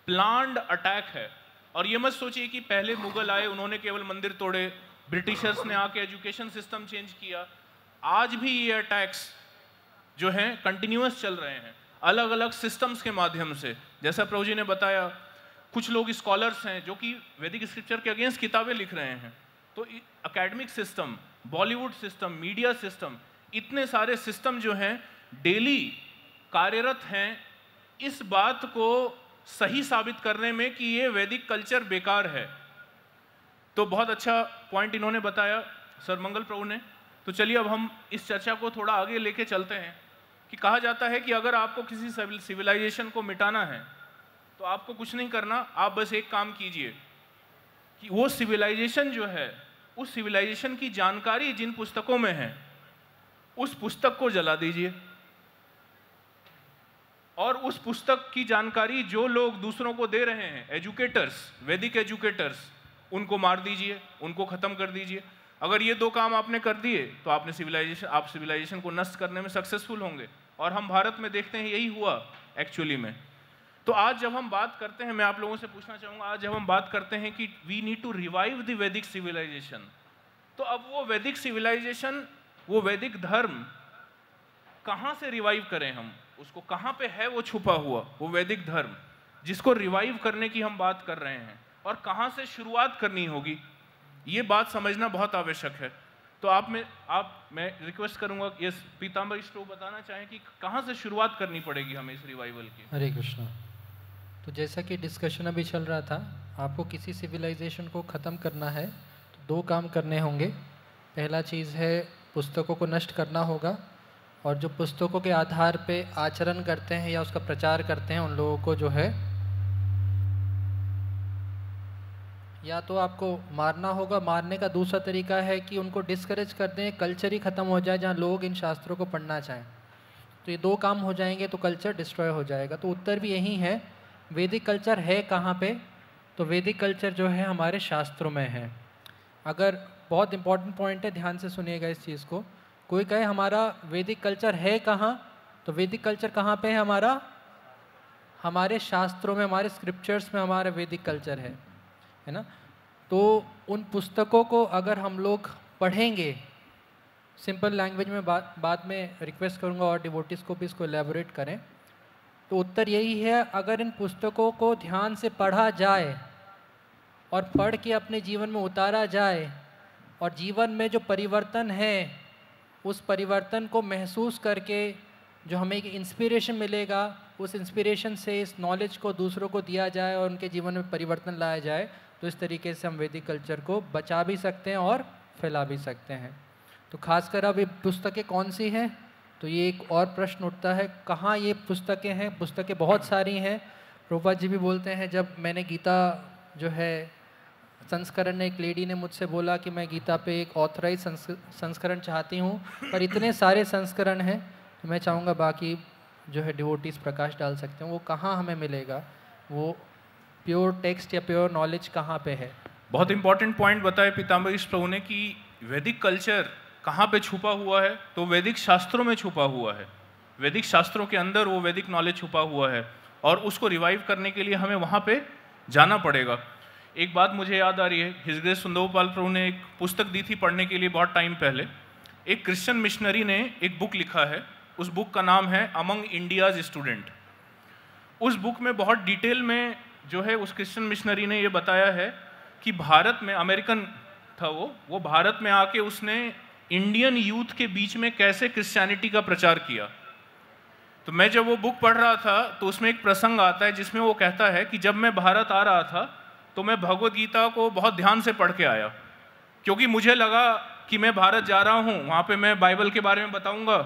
Speaker 1: प्लान्ड अटैक है। और ये मत सोचिए कि पहले मुगल आए, उन्होंने केवल मंदिर तोड़े, ब्रिटिशर्स ने आके एजुकेशन सिस्टम चेंज किया। आज भी ये अटैक्स जो हैं कंटिन्यूअस चल रहे हैं, अलग अलग सिस्टम्स के माध्यम से। जैसा प्रभु जी ने बताया, कुछ लोग स्कॉलर्स हैं जो कि वैदिक स्क्रिप्चर के अगेंस्ट किताबें लिख रहे हैं। तो academic system, Bollywood system, media system, इतने सारे सिस्टम जो हैं डेली कार्यरत हैं इस बात को सही साबित करने में कि ये वैदिक कल्चर बेकार है। तो बहुत अच्छा पॉइंट इन्होंने बताया सर मंगल प्रभु ने। तो चलिए अब हम इस चर्चा को थोड़ा आगे लेके चलते हैं कि कहा जाता है कि अगर आपको किसी सिविलाइजेशन को मिटाना है तो आपको कुछ नहीं करना, आप बस एक काम कीजिए कि वो सिविलाइजेशन जो है, उस सिविलाइजेशन की जानकारी जिन पुस्तकों में है उस पुस्तक को जला दीजिए, और उस पुस्तक की जानकारी जो लोग दूसरों को दे रहे हैं, एजुकेटर्स, वैदिक एजुकेटर्स, उनको मार दीजिए, उनको खत्म कर दीजिए। अगर ये दो काम आपने कर दिए तो आप सिविलाइजेशन को नष्ट करने में सक्सेसफुल होंगे। और हम भारत में देखते हैं यही हुआ एक्चुअली में। तो आज जब हम बात करते हैं, मैं आप लोगों से पूछना चाहूँगा, आज जब हम बात करते हैं कि we need to revive the Vedic civilisation, तो अब वो वैदिक सिविलाइजेशन, वो वैदिक धर्म कहाँ से रिवाइव करें हम उसको? कहाँ पे है वो छुपा हुआ वो वैदिक धर्म जिसको रिवाइव करने की हम बात कर रहे हैं, और कहाँ से शुरुआत करनी होगी, ये बात समझना बहुत आवश्यक है। तो मैं रिक्वेस्ट करूंगा ये पीताम्बर स्टोव बताना चाहें कि कहाँ से शुरुआत करनी पड़ेगी हमें इस रिवाइवल की।
Speaker 5: हरे कृष्णा। तो जैसा कि डिस्कशन अभी चल रहा था, आपको किसी सिविलाइजेशन को ख़त्म करना है तो दो काम करने होंगे। पहला चीज़ है पुस्तकों को नष्ट करना होगा, और जो पुस्तकों के आधार पे आचरण करते हैं या उसका प्रचार करते हैं उन लोगों को जो है या तो आपको मारना होगा। मारने का दूसरा तरीका है कि उनको डिस्करेज कर दें, कल्चर ही ख़त्म हो जाए जहाँ लोग इन शास्त्रों को पढ़ना चाहें। तो ये दो काम हो जाएंगे तो कल्चर डिस्ट्रॉय हो जाएगा। तो उत्तर भी यही है। वैदिक कल्चर है कहाँ पे? तो वैदिक कल्चर जो है हमारे शास्त्रों में है। अगर बहुत इंपॉर्टेंट पॉइंट है, ध्यान से सुनिएगा इस चीज़ को। कोई कहे हमारा वैदिक कल्चर है कहाँ, तो वैदिक कल्चर कहाँ पे है हमारा? हमारे शास्त्रों में, हमारे स्क्रिप्चर्स में हमारा वैदिक कल्चर है ना। तो उन पुस्तकों को अगर हम लोग पढ़ेंगे सिंपल लैंग्वेज में, बाद में रिक्वेस्ट करूँगा और डिवोटिस को भी इसको एलैबोरेट करें। तो उत्तर यही है, अगर इन पुस्तकों को ध्यान से पढ़ा जाए और पढ़ के अपने जीवन में उतारा जाए, और जीवन में जो परिवर्तन है उस परिवर्तन को महसूस करके जो हमें एक इंस्पिरेशन मिलेगा, उस इंस्पिरेशन से इस नॉलेज को दूसरों को दिया जाए और उनके जीवन में परिवर्तन लाया जाए, तो इस तरीके से हम वैदिक कल्चर को बचा भी सकते हैं और फैला भी सकते हैं। तो खासकर अब ये पुस्तकें कौन सी हैं, तो ये एक और प्रश्न उठता है, कहाँ ये पुस्तकें हैं? पुस्तकें बहुत सारी हैं। प्रभुपाद जी भी बोलते हैं, जब मैंने गीता जो है संस्करण, एक लेडी ने मुझसे बोला कि मैं गीता पे एक ऑथराइज संस्करण चाहती हूँ, पर इतने सारे संस्करण हैं, तो मैं चाहूँगा बाकी जो है डिवोटीज प्रकाश डाल सकते हैं। वो कहाँ हमें मिलेगा, वो प्योर टेक्स्ट या प्योर नॉलेज कहाँ पे है?
Speaker 1: बहुत इंपॉर्टेंट पॉइंट बताया पीताम्बरीश प्रभु ने कि वैदिक कल्चर कहाँ पे छुपा हुआ है, तो वैदिक शास्त्रों में छुपा हुआ है। वैदिक शास्त्रों के अंदर वो वैदिक नॉलेज छुपा हुआ है और उसको रिवाइव करने के लिए हमें वहाँ पे जाना पड़ेगा। एक बात मुझे याद आ रही है, हिज ग्रेस सुंदर गोपाल प्रभु ने एक पुस्तक दी थी पढ़ने के लिए बहुत टाइम पहले। एक क्रिश्चियन मिशनरी ने एक बुक लिखा है, उस बुक का नाम है अमंग इंडियाज स्टूडेंट। उस बुक में बहुत डिटेल में जो है उस क्रिश्चियन मिशनरी ने ये बताया है कि भारत में, अमेरिकन था वो भारत में आके उसने इंडियन यूथ के बीच में कैसे क्रिश्चियनिटी का प्रचार किया। तो मैं जब वो बुक पढ़ रहा था तो उसमें एक प्रसंग आता है जिसमें वो कहता है कि जब मैं भारत आ रहा था तो मैं भगवद गीता को बहुत ध्यान से पढ़ के आया, क्योंकि मुझे लगा कि मैं भारत जा रहा हूँ, वहाँ पे मैं बाइबल के बारे में बताऊँगा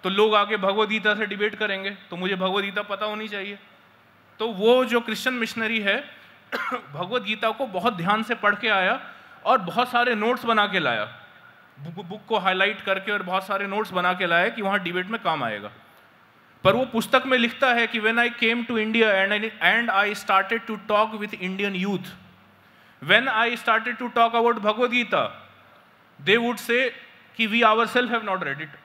Speaker 1: तो लोग आके भगवद गीता से डिबेट करेंगे, तो मुझे भगवद गीता पता होनी चाहिए। तो वो जो क्रिश्चियन मिशनरी है भगवद गीता को बहुत ध्यान से पढ़ के आया और बहुत सारे नोट्स बना के लाया, बुक को हाईलाइट करके और बहुत सारे नोट्स बना के लाया कि वहाँ डिबेट में काम आएगा। पर वो पुस्तक में लिखता है कि when I came to India and I started to talk with Indian youth, when I started to talk about Bhagavad Gita, they would say कि we ourselves have not read it.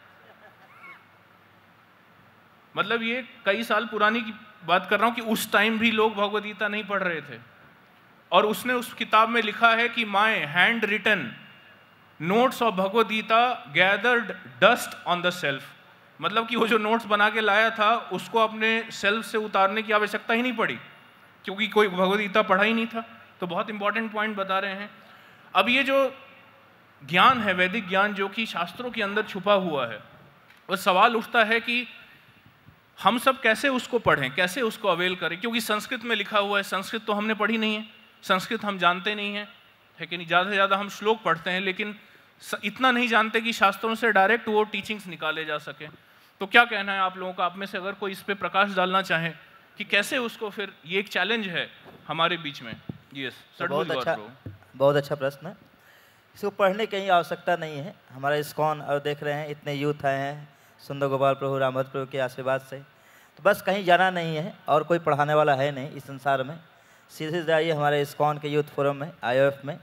Speaker 1: मतलब ये कई साल पुरानी की बात कर रहा हूँ कि उस टाइम भी लोग भगवद गीता नहीं पढ़ रहे थे। और उसने उस किताब में लिखा है कि my hand written notes of Bhagavad Gita gathered dust on the shelf. मतलब कि वो जो नोट्स बना के लाया था उसको अपने सेल्फ से उतारने की आवश्यकता ही नहीं पड़ी, क्योंकि कोई भगवद गीता पढ़ा ही नहीं था। तो बहुत इंपॉर्टेंट पॉइंट बता रहे हैं। अब ये जो ज्ञान है, वैदिक ज्ञान जो कि शास्त्रों के अंदर छुपा हुआ है, वो सवाल उठता है कि हम सब कैसे उसको पढ़ें, कैसे उसको अवेल करें, क्योंकि संस्कृत में लिखा हुआ है। संस्कृत तो हमने पढ़ी नहीं है, संस्कृत हम जानते नहीं हैं, है कि नहीं। ज़्यादा से ज़्यादा हम श्लोक पढ़ते हैं, लेकिन इतना नहीं जानते कि शास्त्रों से डायरेक्ट वो टीचिंग्स निकाले जा सके। तो क्या कहना है आप लोगों का, आप में से अगर कोई इस पर प्रकाश डालना चाहे कि कैसे उसको, फिर ये एक चैलेंज है हमारे बीच में। यस सर,
Speaker 3: बहुत अच्छा प्रश्न है। इसको पढ़ने की कहीं आवश्यकता नहीं है। हमारा इस्कॉन और देख रहे हैं इतने यूथ आए हैं सुंदर गोपाल प्रभु, रामभद्र प्रभु के आशीर्वाद से, तो बस कहीं जाना नहीं है और कोई पढ़ाने वाला है नहीं इस संसार में। सीधे जाइए हमारे इस्कॉन के यूथ फोरम में, IOF में,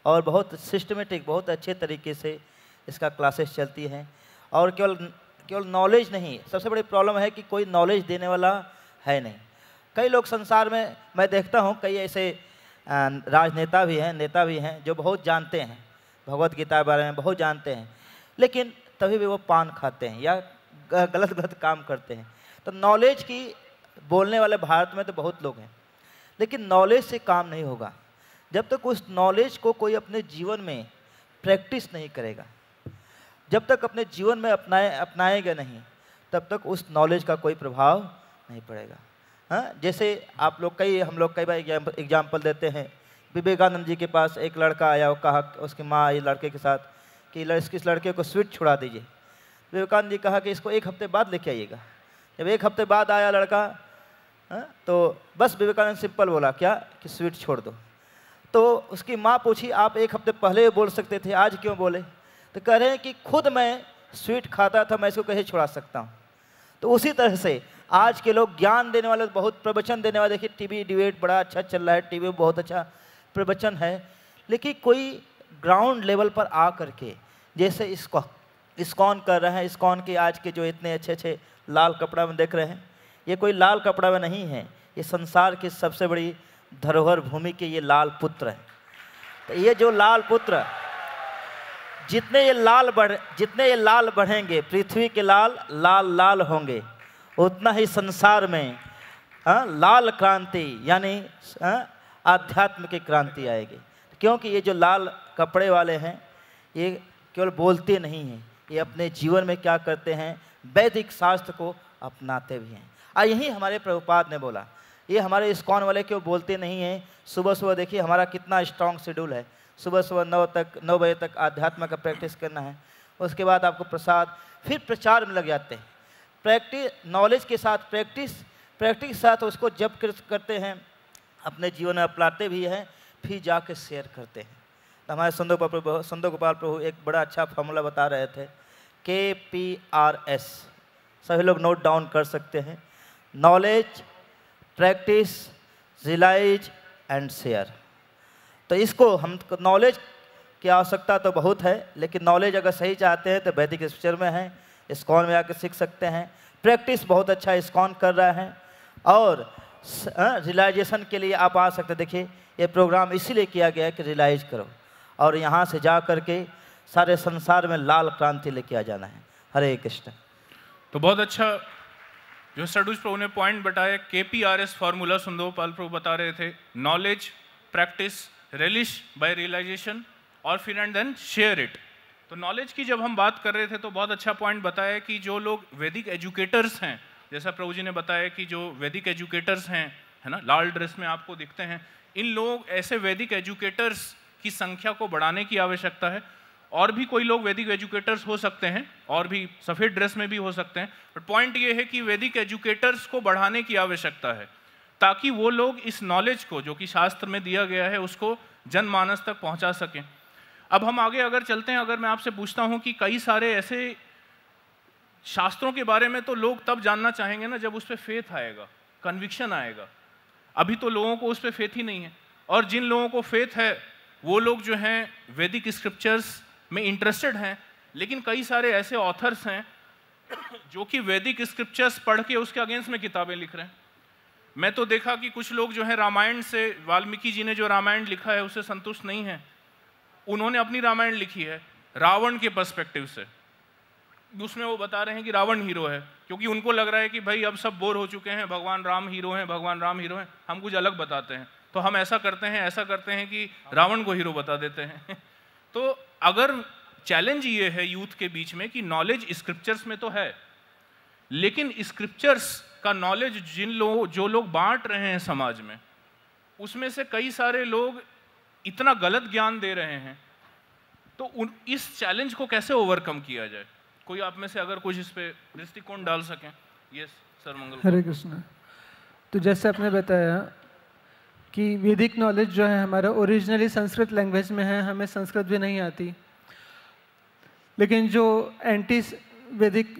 Speaker 3: और बहुत सिस्टमेटिक, बहुत अच्छे तरीके से इसका क्लासेस चलती हैं। और केवल नॉलेज नहीं, सबसे बड़ी प्रॉब्लम है कि कोई नॉलेज देने वाला है नहीं। कई लोग संसार में मैं देखता हूँ, कई ऐसे राजनेता भी हैं, नेता भी हैं जो बहुत जानते हैं, भगवद गीता के बारे में बहुत जानते हैं, लेकिन तभी भी वो पान खाते हैं या गलत काम करते हैं। तो नॉलेज की बोलने वाले भारत में तो बहुत लोग हैं, लेकिन नॉलेज से काम नहीं होगा जब तक उस नॉलेज को कोई अपने जीवन में प्रैक्टिस नहीं करेगा। जब तक अपने जीवन में अपनाएगा नहीं, तब तक उस नॉलेज का कोई प्रभाव नहीं पड़ेगा। हाँ, जैसे हम लोग कई बार एग्जाम्पल देते हैं। विवेकानंद जी के पास एक लड़का आया, वो कहा उसकी माँ आई लड़के के साथ कि इस लड़के को स्वीट छुड़ा दीजिए। विवेकानंद जी कहा कि इसको 1 हफ्ते बाद लेके आइएगा। जब 1 हफ्ते बाद आया लड़का, तो बस विवेकानंद सिंपल बोला क्या कि स्वीट छोड़ दो। तो उसकी माँ पूछी, आप 1 हफ्ते पहले बोल सकते थे, आज क्यों बोले? तो कह रहे हैं कि खुद मैं स्वीट खाता था, मैं इसको कैसे छुड़ा सकता हूँ। तो उसी तरह से आज के लोग ज्ञान देने वाले, बहुत प्रवचन देने वाले, देखिए टीवी डिबेट बड़ा अच्छा चल रहा है, टीवी में बहुत अच्छा प्रवचन है, लेकिन कोई ग्राउंड लेवल पर आ करके, जैसे इस्कॉन कर रहे हैं, इस्कॉन के आज के जो इतने अच्छे लाल कपड़ा में देख रहे हैं, ये कोई लाल कपड़ा में नहीं है, ये संसार की सबसे बड़ी धरोहर भूमि के ये लाल पुत्र हैं। तो ये जो लाल पुत्र, जितने ये लाल बढ़ेंगे, पृथ्वी के लाल होंगे, उतना ही संसार में लाल क्रांति यानी आध्यात्म की क्रांति आएगी। क्योंकि ये जो लाल कपड़े वाले हैं, ये केवल बोलते नहीं हैं, ये अपने जीवन में क्या करते हैं, वैदिक शास्त्र को अपनाते भी हैं। यही हमारे प्रभुपाद ने बोला। ये हमारे इस्कॉन वाले क्यों बोलते नहीं हैं? सुबह देखिए हमारा कितना स्ट्रॉन्ग शेड्यूल है। सुबह 9 बजे तक आध्यात्म का प्रैक्टिस करना है, उसके बाद आपको प्रसाद, फिर प्रचार में लग जाते हैं। प्रैक्टिस, नॉलेज के साथ प्रैक्टिस के साथ उसको जब करते हैं, अपने जीवन में अपनाते भी हैं, फिर जाके शेयर करते हैं। तो हमारे सुंदर गोपाल प्रभु एक बड़ा अच्छा फॉर्मूला बता रहे थे, KPRS, सभी लोग नोट डाउन कर सकते हैं। Knowledge, practice, realise and share. तो इसको हम नॉलेज की आवश्यकता तो बहुत है, लेकिन नॉलेज अगर सही चाहते हैं तो वैदिक स्क्रिप्चर में है, इस्कॉन में आकर सीख सकते हैं। प्रैक्टिस बहुत अच्छा इस्कॉन कर रहा है, और रियलाइजेशन के लिए आप आ सकते हैं। देखिए ये प्रोग्राम इसीलिए किया गया है कि रियलाइज करो, और यहाँ से जा कर के सारे संसार में लाल क्रांति लेके आ जाना है। हरे कृष्ण।
Speaker 1: तो बहुत अच्छा जो सडूज प्रभु ने पॉइंट बताया, KPRS फार्मूला सुंदरपाल प्रभु बता रहे थे, knowledge, practice, relish by realisation, और फिर एंड देन शेयर इट। तो नॉलेज की जब हम बात कर रहे थे तो बहुत अच्छा पॉइंट बताया कि जो लोग वैदिक एजुकेटर्स हैं, जैसा प्रभु जी ने बताया कि जो वैदिक एजुकेटर्स हैं, है ना, लाल ड्रेस में आपको दिखते हैं, इन लोग ऐसे वैदिक एजुकेटर्स की संख्या को बढ़ाने की आवश्यकता है। और भी कोई लोग वैदिक एजुकेटर्स हो सकते हैं, और भी सफ़ेद ड्रेस में भी हो सकते हैं, बट पॉइंट ये है कि वैदिक एजुकेटर्स को बढ़ाने की आवश्यकता है, ताकि वो लोग इस नॉलेज को जो कि शास्त्र में दिया गया है उसको जनमानस तक पहुंचा सकें। अब हम आगे अगर चलते हैं, अगर मैं आपसे पूछता हूं कि कई सारे ऐसे शास्त्रों के बारे में तो लोग तब जानना चाहेंगे ना जब उस पर फेथ आएगा, कन्विक्शन आएगा। अभी तो लोगों को उस पर फेथ ही नहीं है, और जिन लोगों को फेथ है वो लोग जो हैं वैदिक स्क्रिप्चर्स में इंटरेस्टेड हैं, लेकिन कई सारे ऐसे ऑथर्स हैं जो कि वैदिक स्क्रिप्चर्स पढ़ के उसके अगेंस्ट में किताबें लिख रहे हैं। मैं तो देखा कि कुछ लोग जो है रामायण से, वाल्मीकि जी ने जो रामायण लिखा है उससे संतुष्ट नहीं है, उन्होंने अपनी रामायण लिखी है रावण के पर्सपेक्टिव से। उसमें वो बता रहे हैं कि रावण हीरो है, क्योंकि उनको लग रहा है कि भाई अब सब बोर हो चुके हैं, भगवान राम हीरो हैं, भगवान राम हीरो हैं, हम कुछ अलग बताते हैं, तो हम ऐसा करते हैं कि रावण को हीरो बता देते हैं। तो अगर चैलेंज ये है यूथ के बीच में कि नॉलेज स्क्रिप्चर्स में तो है, लेकिन स्क्रिप्चर्स का नॉलेज जो लोग बांट रहे हैं समाज में, उसमें से कई सारे लोग इतना गलत ज्ञान दे रहे हैं, तो इस चैलेंज को कैसे ओवरकम किया जाए? कोई आप में से अगर कुछ इस पे दृष्टिकोण डाल सकें। यस सर, मंगल।
Speaker 2: हरे कृष्ण। तो जैसे आपने बताया कि वैदिक नॉलेज जो है हमारा ओरिजिनली संस्कृत लैंग्वेज में है, हमें संस्कृत भी नहीं आती, लेकिन जो एंटी वैदिक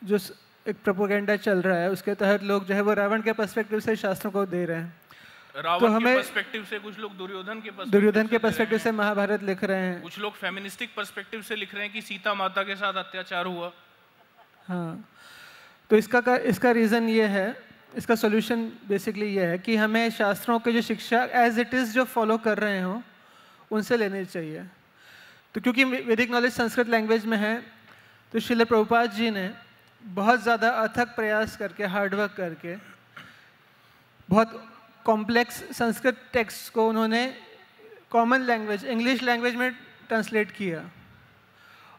Speaker 2: जो एक प्रोपेगेंडा चल रहा है उसके तहत लोग जो है वो रावण के पर्सपेक्टिव से शास्त्रों को दे रहे हैं।
Speaker 1: रावण
Speaker 2: तो
Speaker 1: के
Speaker 2: हमें
Speaker 1: पर्सपेक्टिव से, कुछ लोग दुर्योधन के
Speaker 2: पर्सपेक्टिव से महाभारत लिख रहे हैं,
Speaker 1: कुछ लोग फेमिनिस्टिक पर्सपेक्टिव से लिख रहे हैं कि सीता माता के साथ अत्याचार हुआ।
Speaker 2: हाँ, तो इसका रीज़न ये है, इसका सॉल्यूशन बेसिकली ये है कि हमें शास्त्रों की जो शिक्षा एज इट इज़ जो फॉलो कर रहे हों उनसे लेनी चाहिए। तो क्योंकि वैदिक नॉलेज संस्कृत लैंग्वेज में है, तो श्रील प्रभुपाद जी ने बहुत ज़्यादा अथक प्रयास करके, हार्डवर्क करके, बहुत कॉम्प्लेक्स संस्कृत टेक्स्ट को उन्होंने कॉमन लैंग्वेज, इंग्लिश लैंग्वेज में ट्रांसलेट किया,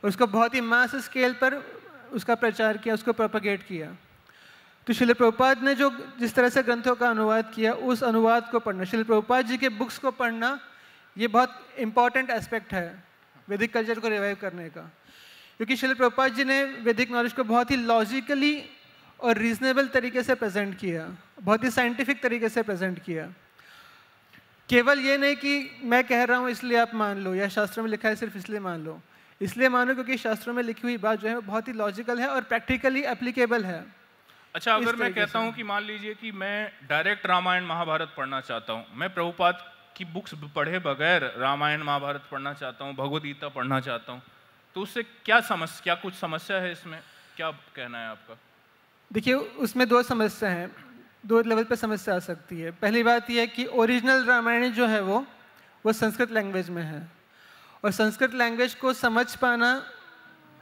Speaker 2: और उसको बहुत ही मास स्केल पर उसका प्रचार किया, उसको प्रोपेगेट किया। तो श्रील प्रभुपाद ने जो जिस तरह से ग्रंथों का अनुवाद किया, उस अनुवाद को पढ़ना, श्रील प्रभुपाद जी के बुक्स को पढ़ना, ये बहुत इंपॉर्टेंट एस्पेक्ट है वैदिक कल्चर को रिवाइव करने का। क्योंकि श्रील प्रभुपाद जी ने वैदिक नॉलेज को बहुत ही लॉजिकली और रीजनेबल तरीके से प्रेजेंट किया, बहुत ही साइंटिफिक तरीके से प्रेजेंट किया। केवल ये नहीं कि मैं कह रहा हूँ इसलिए आप मान लो, या शास्त्रों में लिखा है सिर्फ इसलिए मान लो, इसलिए मानो क्योंकि शास्त्रों में लिखी हुई बात जो है बहुत ही लॉजिकल है और प्रैक्टिकली एप्लीकेबल है।
Speaker 1: अच्छा, अगर मैं कहता हूँ कि मान लीजिए कि मैं डायरेक्ट रामायण महाभारत पढ़ना चाहता हूँ, मैं प्रभुपाद की बुक्स पढ़े बगैर रामायण महाभारत पढ़ना चाहता हूँ, भगवद गीता पढ़ना चाहता हूँ, तो उससे क्या कुछ समस्या है इसमें? क्या कहना है आपका?
Speaker 2: देखिए, उसमें दो समस्या हैं, दो लेवल पे समस्या आ सकती है। पहली बात यह है कि ओरिजिनल रामायण जो है वो संस्कृत लैंग्वेज में है, और संस्कृत लैंग्वेज को समझ पाना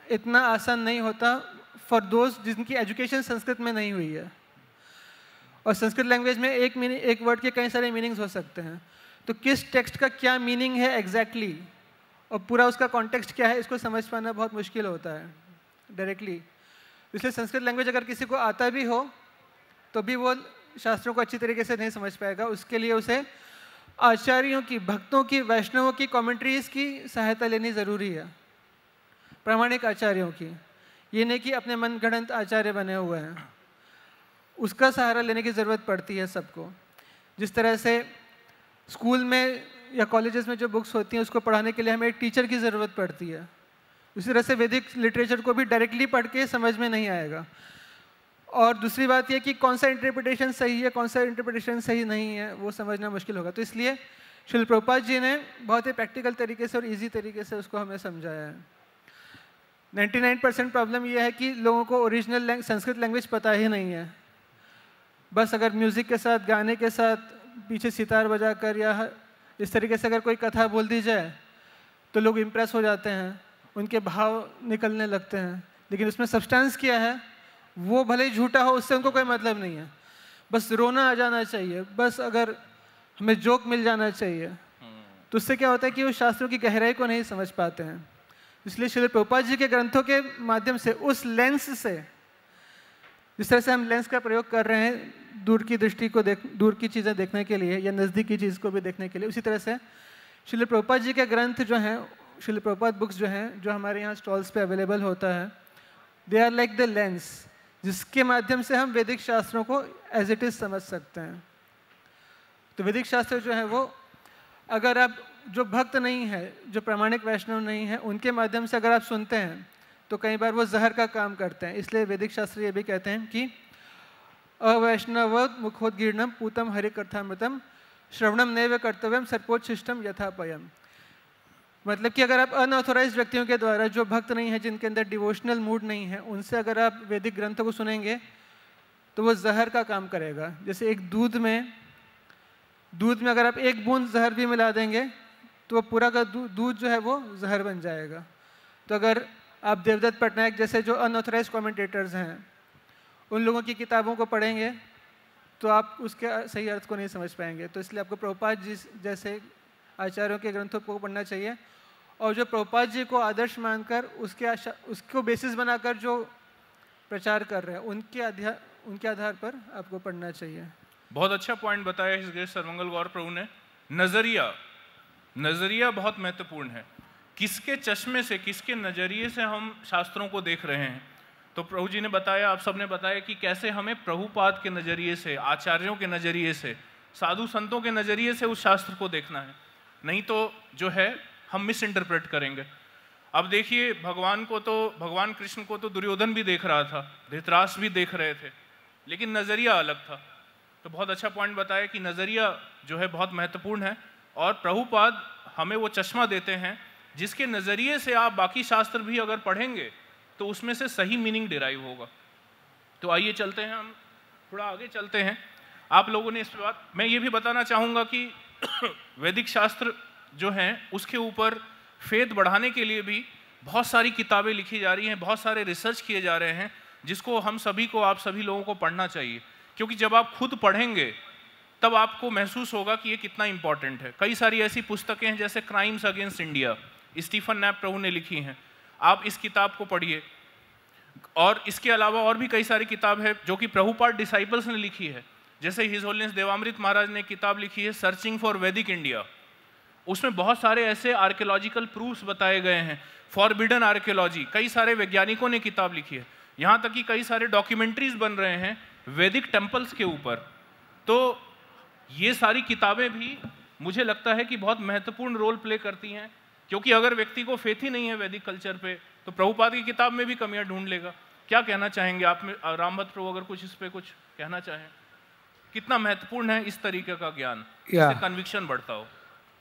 Speaker 2: इतना आसान नहीं होता फॉर दोज जिनकी एजुकेशन संस्कृत में नहीं हुई है। और संस्कृत लैंग्वेज में एक वर्ड के कई सारे मीनिंग्स हो सकते हैं, तो किस टेक्स्ट का क्या मीनिंग है एग्जैक्टली और पूरा उसका कॉन्टेक्स्ट क्या है, इसको समझ पाना बहुत मुश्किल होता है डायरेक्टली। इसलिए संस्कृत लैंग्वेज अगर किसी को आता भी हो तो भी वो शास्त्रों को अच्छी तरीके से नहीं समझ पाएगा। उसके लिए उसे आचार्यों की, भक्तों की, वैष्णवों की कमेंट्रीज की सहायता लेनी ज़रूरी है, प्रामाणिक आचार्यों की। ये नहीं कि अपने मनगढ़ंत आचार्य बने हुए हैं, उसका सहारा लेने की ज़रूरत पड़ती है सबको। जिस तरह से स्कूल में या कॉलेजेस में जो बुक्स होती हैं उसको पढ़ाने के लिए हमें एक टीचर की ज़रूरत पड़ती है, उसी तरह से वैदिक लिटरेचर को भी डायरेक्टली पढ़ के समझ में नहीं आएगा। और दूसरी बात यह कि कौन सा इंटरप्रिटेशन सही है, कौन सा इंटरप्रिटेशन सही नहीं है, वो समझना मुश्किल होगा। तो इसलिए श्रील प्रभुपाद जी ने बहुत ही प्रैक्टिकल तरीके से और इजी तरीके से उसको हमें समझाया है। 99% प्रॉब्लम यह है कि लोगों को ओरिजिनल संस्कृत लैंग्वेज पता ही नहीं है। बस अगर म्यूज़िक के साथ, गाने के साथ, पीछे सितार बजाकर या इस तरीके से अगर कोई कथा बोल दी जाए तो लोग इम्प्रेस हो जाते हैं, उनके भाव निकलने लगते हैं, लेकिन उसमें सब्सटेंस क्या है वो भले ही झूठा हो, उससे उनको कोई मतलब नहीं है। बस रोना आ जाना चाहिए, बस अगर हमें जोक मिल जाना चाहिए, तो उससे क्या होता है कि वो शास्त्रों की गहराई को नहीं समझ पाते हैं। इसलिए श्रील प्रभुपाद जी के ग्रंथों के माध्यम से, उस लेंस से, जिस तरह से हम लेंस का प्रयोग कर रहे हैं दूर की दृष्टि को दूर की चीज़ें देखने के लिए या नज़दीक की चीज़ को भी देखने के लिए, उसी तरह से श्रील प्रभुपाद जी के ग्रंथ जो हैं, श्रील प्रभुपाद बुक्स जो हैं, जो हमारे यहाँ स्टॉल्स पे अवेलेबल होता है, they are like the lens, जिसके माध्यम से हम वैदिक शास्त्रों को एज इट इज़ समझ सकते हैं। तो वैदिक शास्त्र जो है वो, अगर आप जो भक्त नहीं है, जो प्रामाणिक वैष्णव नहीं है, उनके माध्यम से अगर आप सुनते हैं तो कई बार वो जहर का काम करते हैं। इसलिए वैदिक शास्त्र ये भी कहते हैं कि अवैष्णव मुखोद्गीर्णम पूतम हरिकथामृतम श्रवणम नैव कर्तव्यम सर्पोच्छिष्टम यथापयम। मतलब कि अगर आप अनऑथोराइज्ड व्यक्तियों के द्वारा, जो भक्त नहीं है, जिनके अंदर डिवोशनल मूड नहीं है, उनसे अगर आप वैदिक ग्रंथों को सुनेंगे तो वो जहर का काम करेगा। जैसे एक दूध में अगर आप एक बूंद जहर भी मिला देंगे तो वो पूरा का दूध जो है वो जहर बन जाएगा। तो अगर आप देवदत्त पटनायक जैसे जो अनऑथराइज्ड कमेंटेटर्स हैं, उन लोगों की किताबों को पढ़ेंगे तो आप उसके सही अर्थ को नहीं समझ पाएंगे। तो इसलिए आपको प्रभुपाद जी जैसे आचार्यों के ग्रंथों को पढ़ना चाहिए, और जो प्रभुपाद जी को आदर्श मानकर उसको बेसिस बनाकर जो प्रचार कर रहे हैं, उनके आधार पर आपको पढ़ना चाहिए।
Speaker 1: बहुत अच्छा पॉइंट बताया हिज ग्रेस सर्वमंगल गौर प्रभु ने। नजरिया बहुत महत्वपूर्ण है। किसके चश्मे से, किसके नजरिए से हम शास्त्रों को देख रहे हैं। तो प्रभु जी ने बताया, आप सबने बताया कि कैसे हमें प्रभुपाद के नजरिए से, आचार्यों के नजरिए से, साधु संतों के नजरिए से उस शास्त्र को देखना है, नहीं तो जो है हम मिस इंटरप्रेट करेंगे। अब देखिए, भगवान कृष्ण को तो दुर्योधन भी देख रहा था, धृतराष्ट्र भी देख रहे थे, लेकिन नजरिया अलग था। तो बहुत अच्छा पॉइंट बताया कि नजरिया जो है बहुत महत्वपूर्ण है, और प्रभुपाद हमें वो चश्मा देते हैं जिसके नजरिए से आप बाकी शास्त्र भी अगर पढ़ेंगे तो उसमें से सही मीनिंग डिराइव होगा। तो आइए चलते हैं, हम थोड़ा आगे चलते हैं। आप लोगों ने इस बात, मैं ये भी बताना चाहूँगा कि वैदिक शास्त्र जो हैं उसके ऊपर फेथ बढ़ाने के लिए भी बहुत सारी किताबें लिखी जा रही हैं, बहुत सारे रिसर्च किए जा रहे हैं, जिसको हम सभी को, आप सभी लोगों को पढ़ना चाहिए। क्योंकि जब आप खुद पढ़ेंगे तब आपको महसूस होगा कि ये कितना इंपॉर्टेंट है। कई सारी ऐसी पुस्तकें हैं जैसे crimes against India, Stephen Knapp Prabhu ने लिखी हैं, आप इस किताब को पढ़िए। और इसके अलावा और भी कई सारी किताब है जो कि प्रभुपाद डिसाइपल्स ने लिखी है। जैसे हिज होलीनेस देवामृत महाराज ने किताब लिखी है सर्चिंग फॉर वैदिक इंडिया। उसमें बहुत सारे ऐसे आर्कियोलॉजिकल प्रूफ्स बताए गए हैं, फॉरबिडन आर्कियोलॉजी, कई सारे वैज्ञानिकों ने किताब लिखी है। यहाँ तक कि कई सारे डॉक्यूमेंट्रीज बन रहे हैं वैदिक टेम्पल्स के ऊपर। तो ये सारी किताबें भी मुझे लगता है कि बहुत महत्वपूर्ण रोल प्ले करती हैं, क्योंकि अगर व्यक्ति को फेथ ही नहीं है वैदिक कल्चर पे तो प्रभुपाद की किताब में भी कमियां ढूंढ लेगा। क्या कहना चाहेंगे आप में रामभद्र प्रभु, अगर कुछ इस पे कुछ कहना चाहें? कितना महत्वपूर्ण है इस तरीके का ज्ञान, इससे कन्विक्शन बढ़ता हो।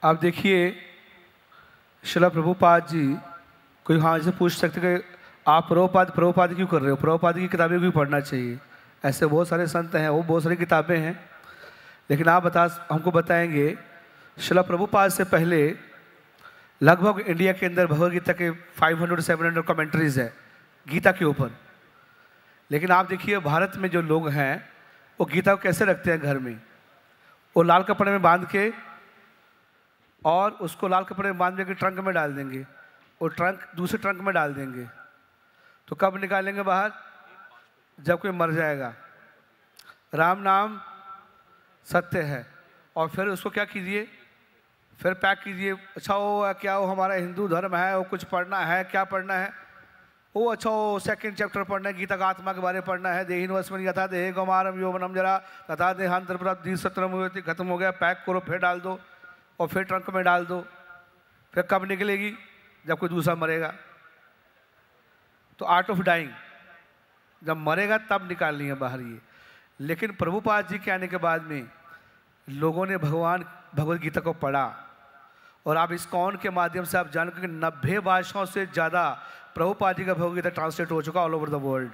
Speaker 4: आप देखिए, श्रील प्रभुपाद जी, कोई हाँ से पूछ सकते कि आप प्रभुपाद क्यों कर रहे हो, प्रभुपाद की किताबें क्यों पढ़ना चाहिए। ऐसे बहुत सारे संत हैं, वो बहुत सारी किताबें हैं, लेकिन आप हमको बताएंगे श्रील प्रभुपाद से पहले लगभग इंडिया के अंदर भगवद गीता के 500-700 कमेंट्रीज है गीता के ऊपर। लेकिन आप देखिए भारत में जो लोग हैं वो गीता को कैसे रखते हैं घर में, वो लाल कपड़े में बांध के, और उसको लाल कपड़े में बांध के ट्रंक में डाल देंगे, और ट्रंक दूसरे ट्रंक में डाल देंगे। तो कब निकालेंगे बाहर? जब कोई मर जाएगा। राम नाम सत्य है। और फिर उसको क्या कीजिए, फिर पैक कीजिए। अच्छा वो क्या, वो हमारा हिंदू धर्म है, वो कुछ पढ़ना है, क्या पढ़ना है, वो अच्छा वो 2nd चैप्टर पढ़ना है, गीता का आत्मा के बारे में पढ़ना है। देहीन वस्मन यथा देह गौमारम यौवनम जरा तथा देहांतर प्राप्ति सत्रम, खत्म हो गया, पैक करो, फिर डाल दो, और फिर ट्रंक में डाल दो। फिर कब निकलेगी? जब कोई दूसरा मरेगा। तो आर्ट ऑफ डाइंग, जब मरेगा तब निकालनी है बाहर ये। लेकिन प्रभुपाद जी के आने के बाद में लोगों ने भगवद गीता को पढ़ा, और आप ISKCON के माध्यम से आप जानते कि 90 भाषाओं से ज़्यादा प्रभुपाद जी का भगवद गीता ट्रांसलेट हो चुका all over the world.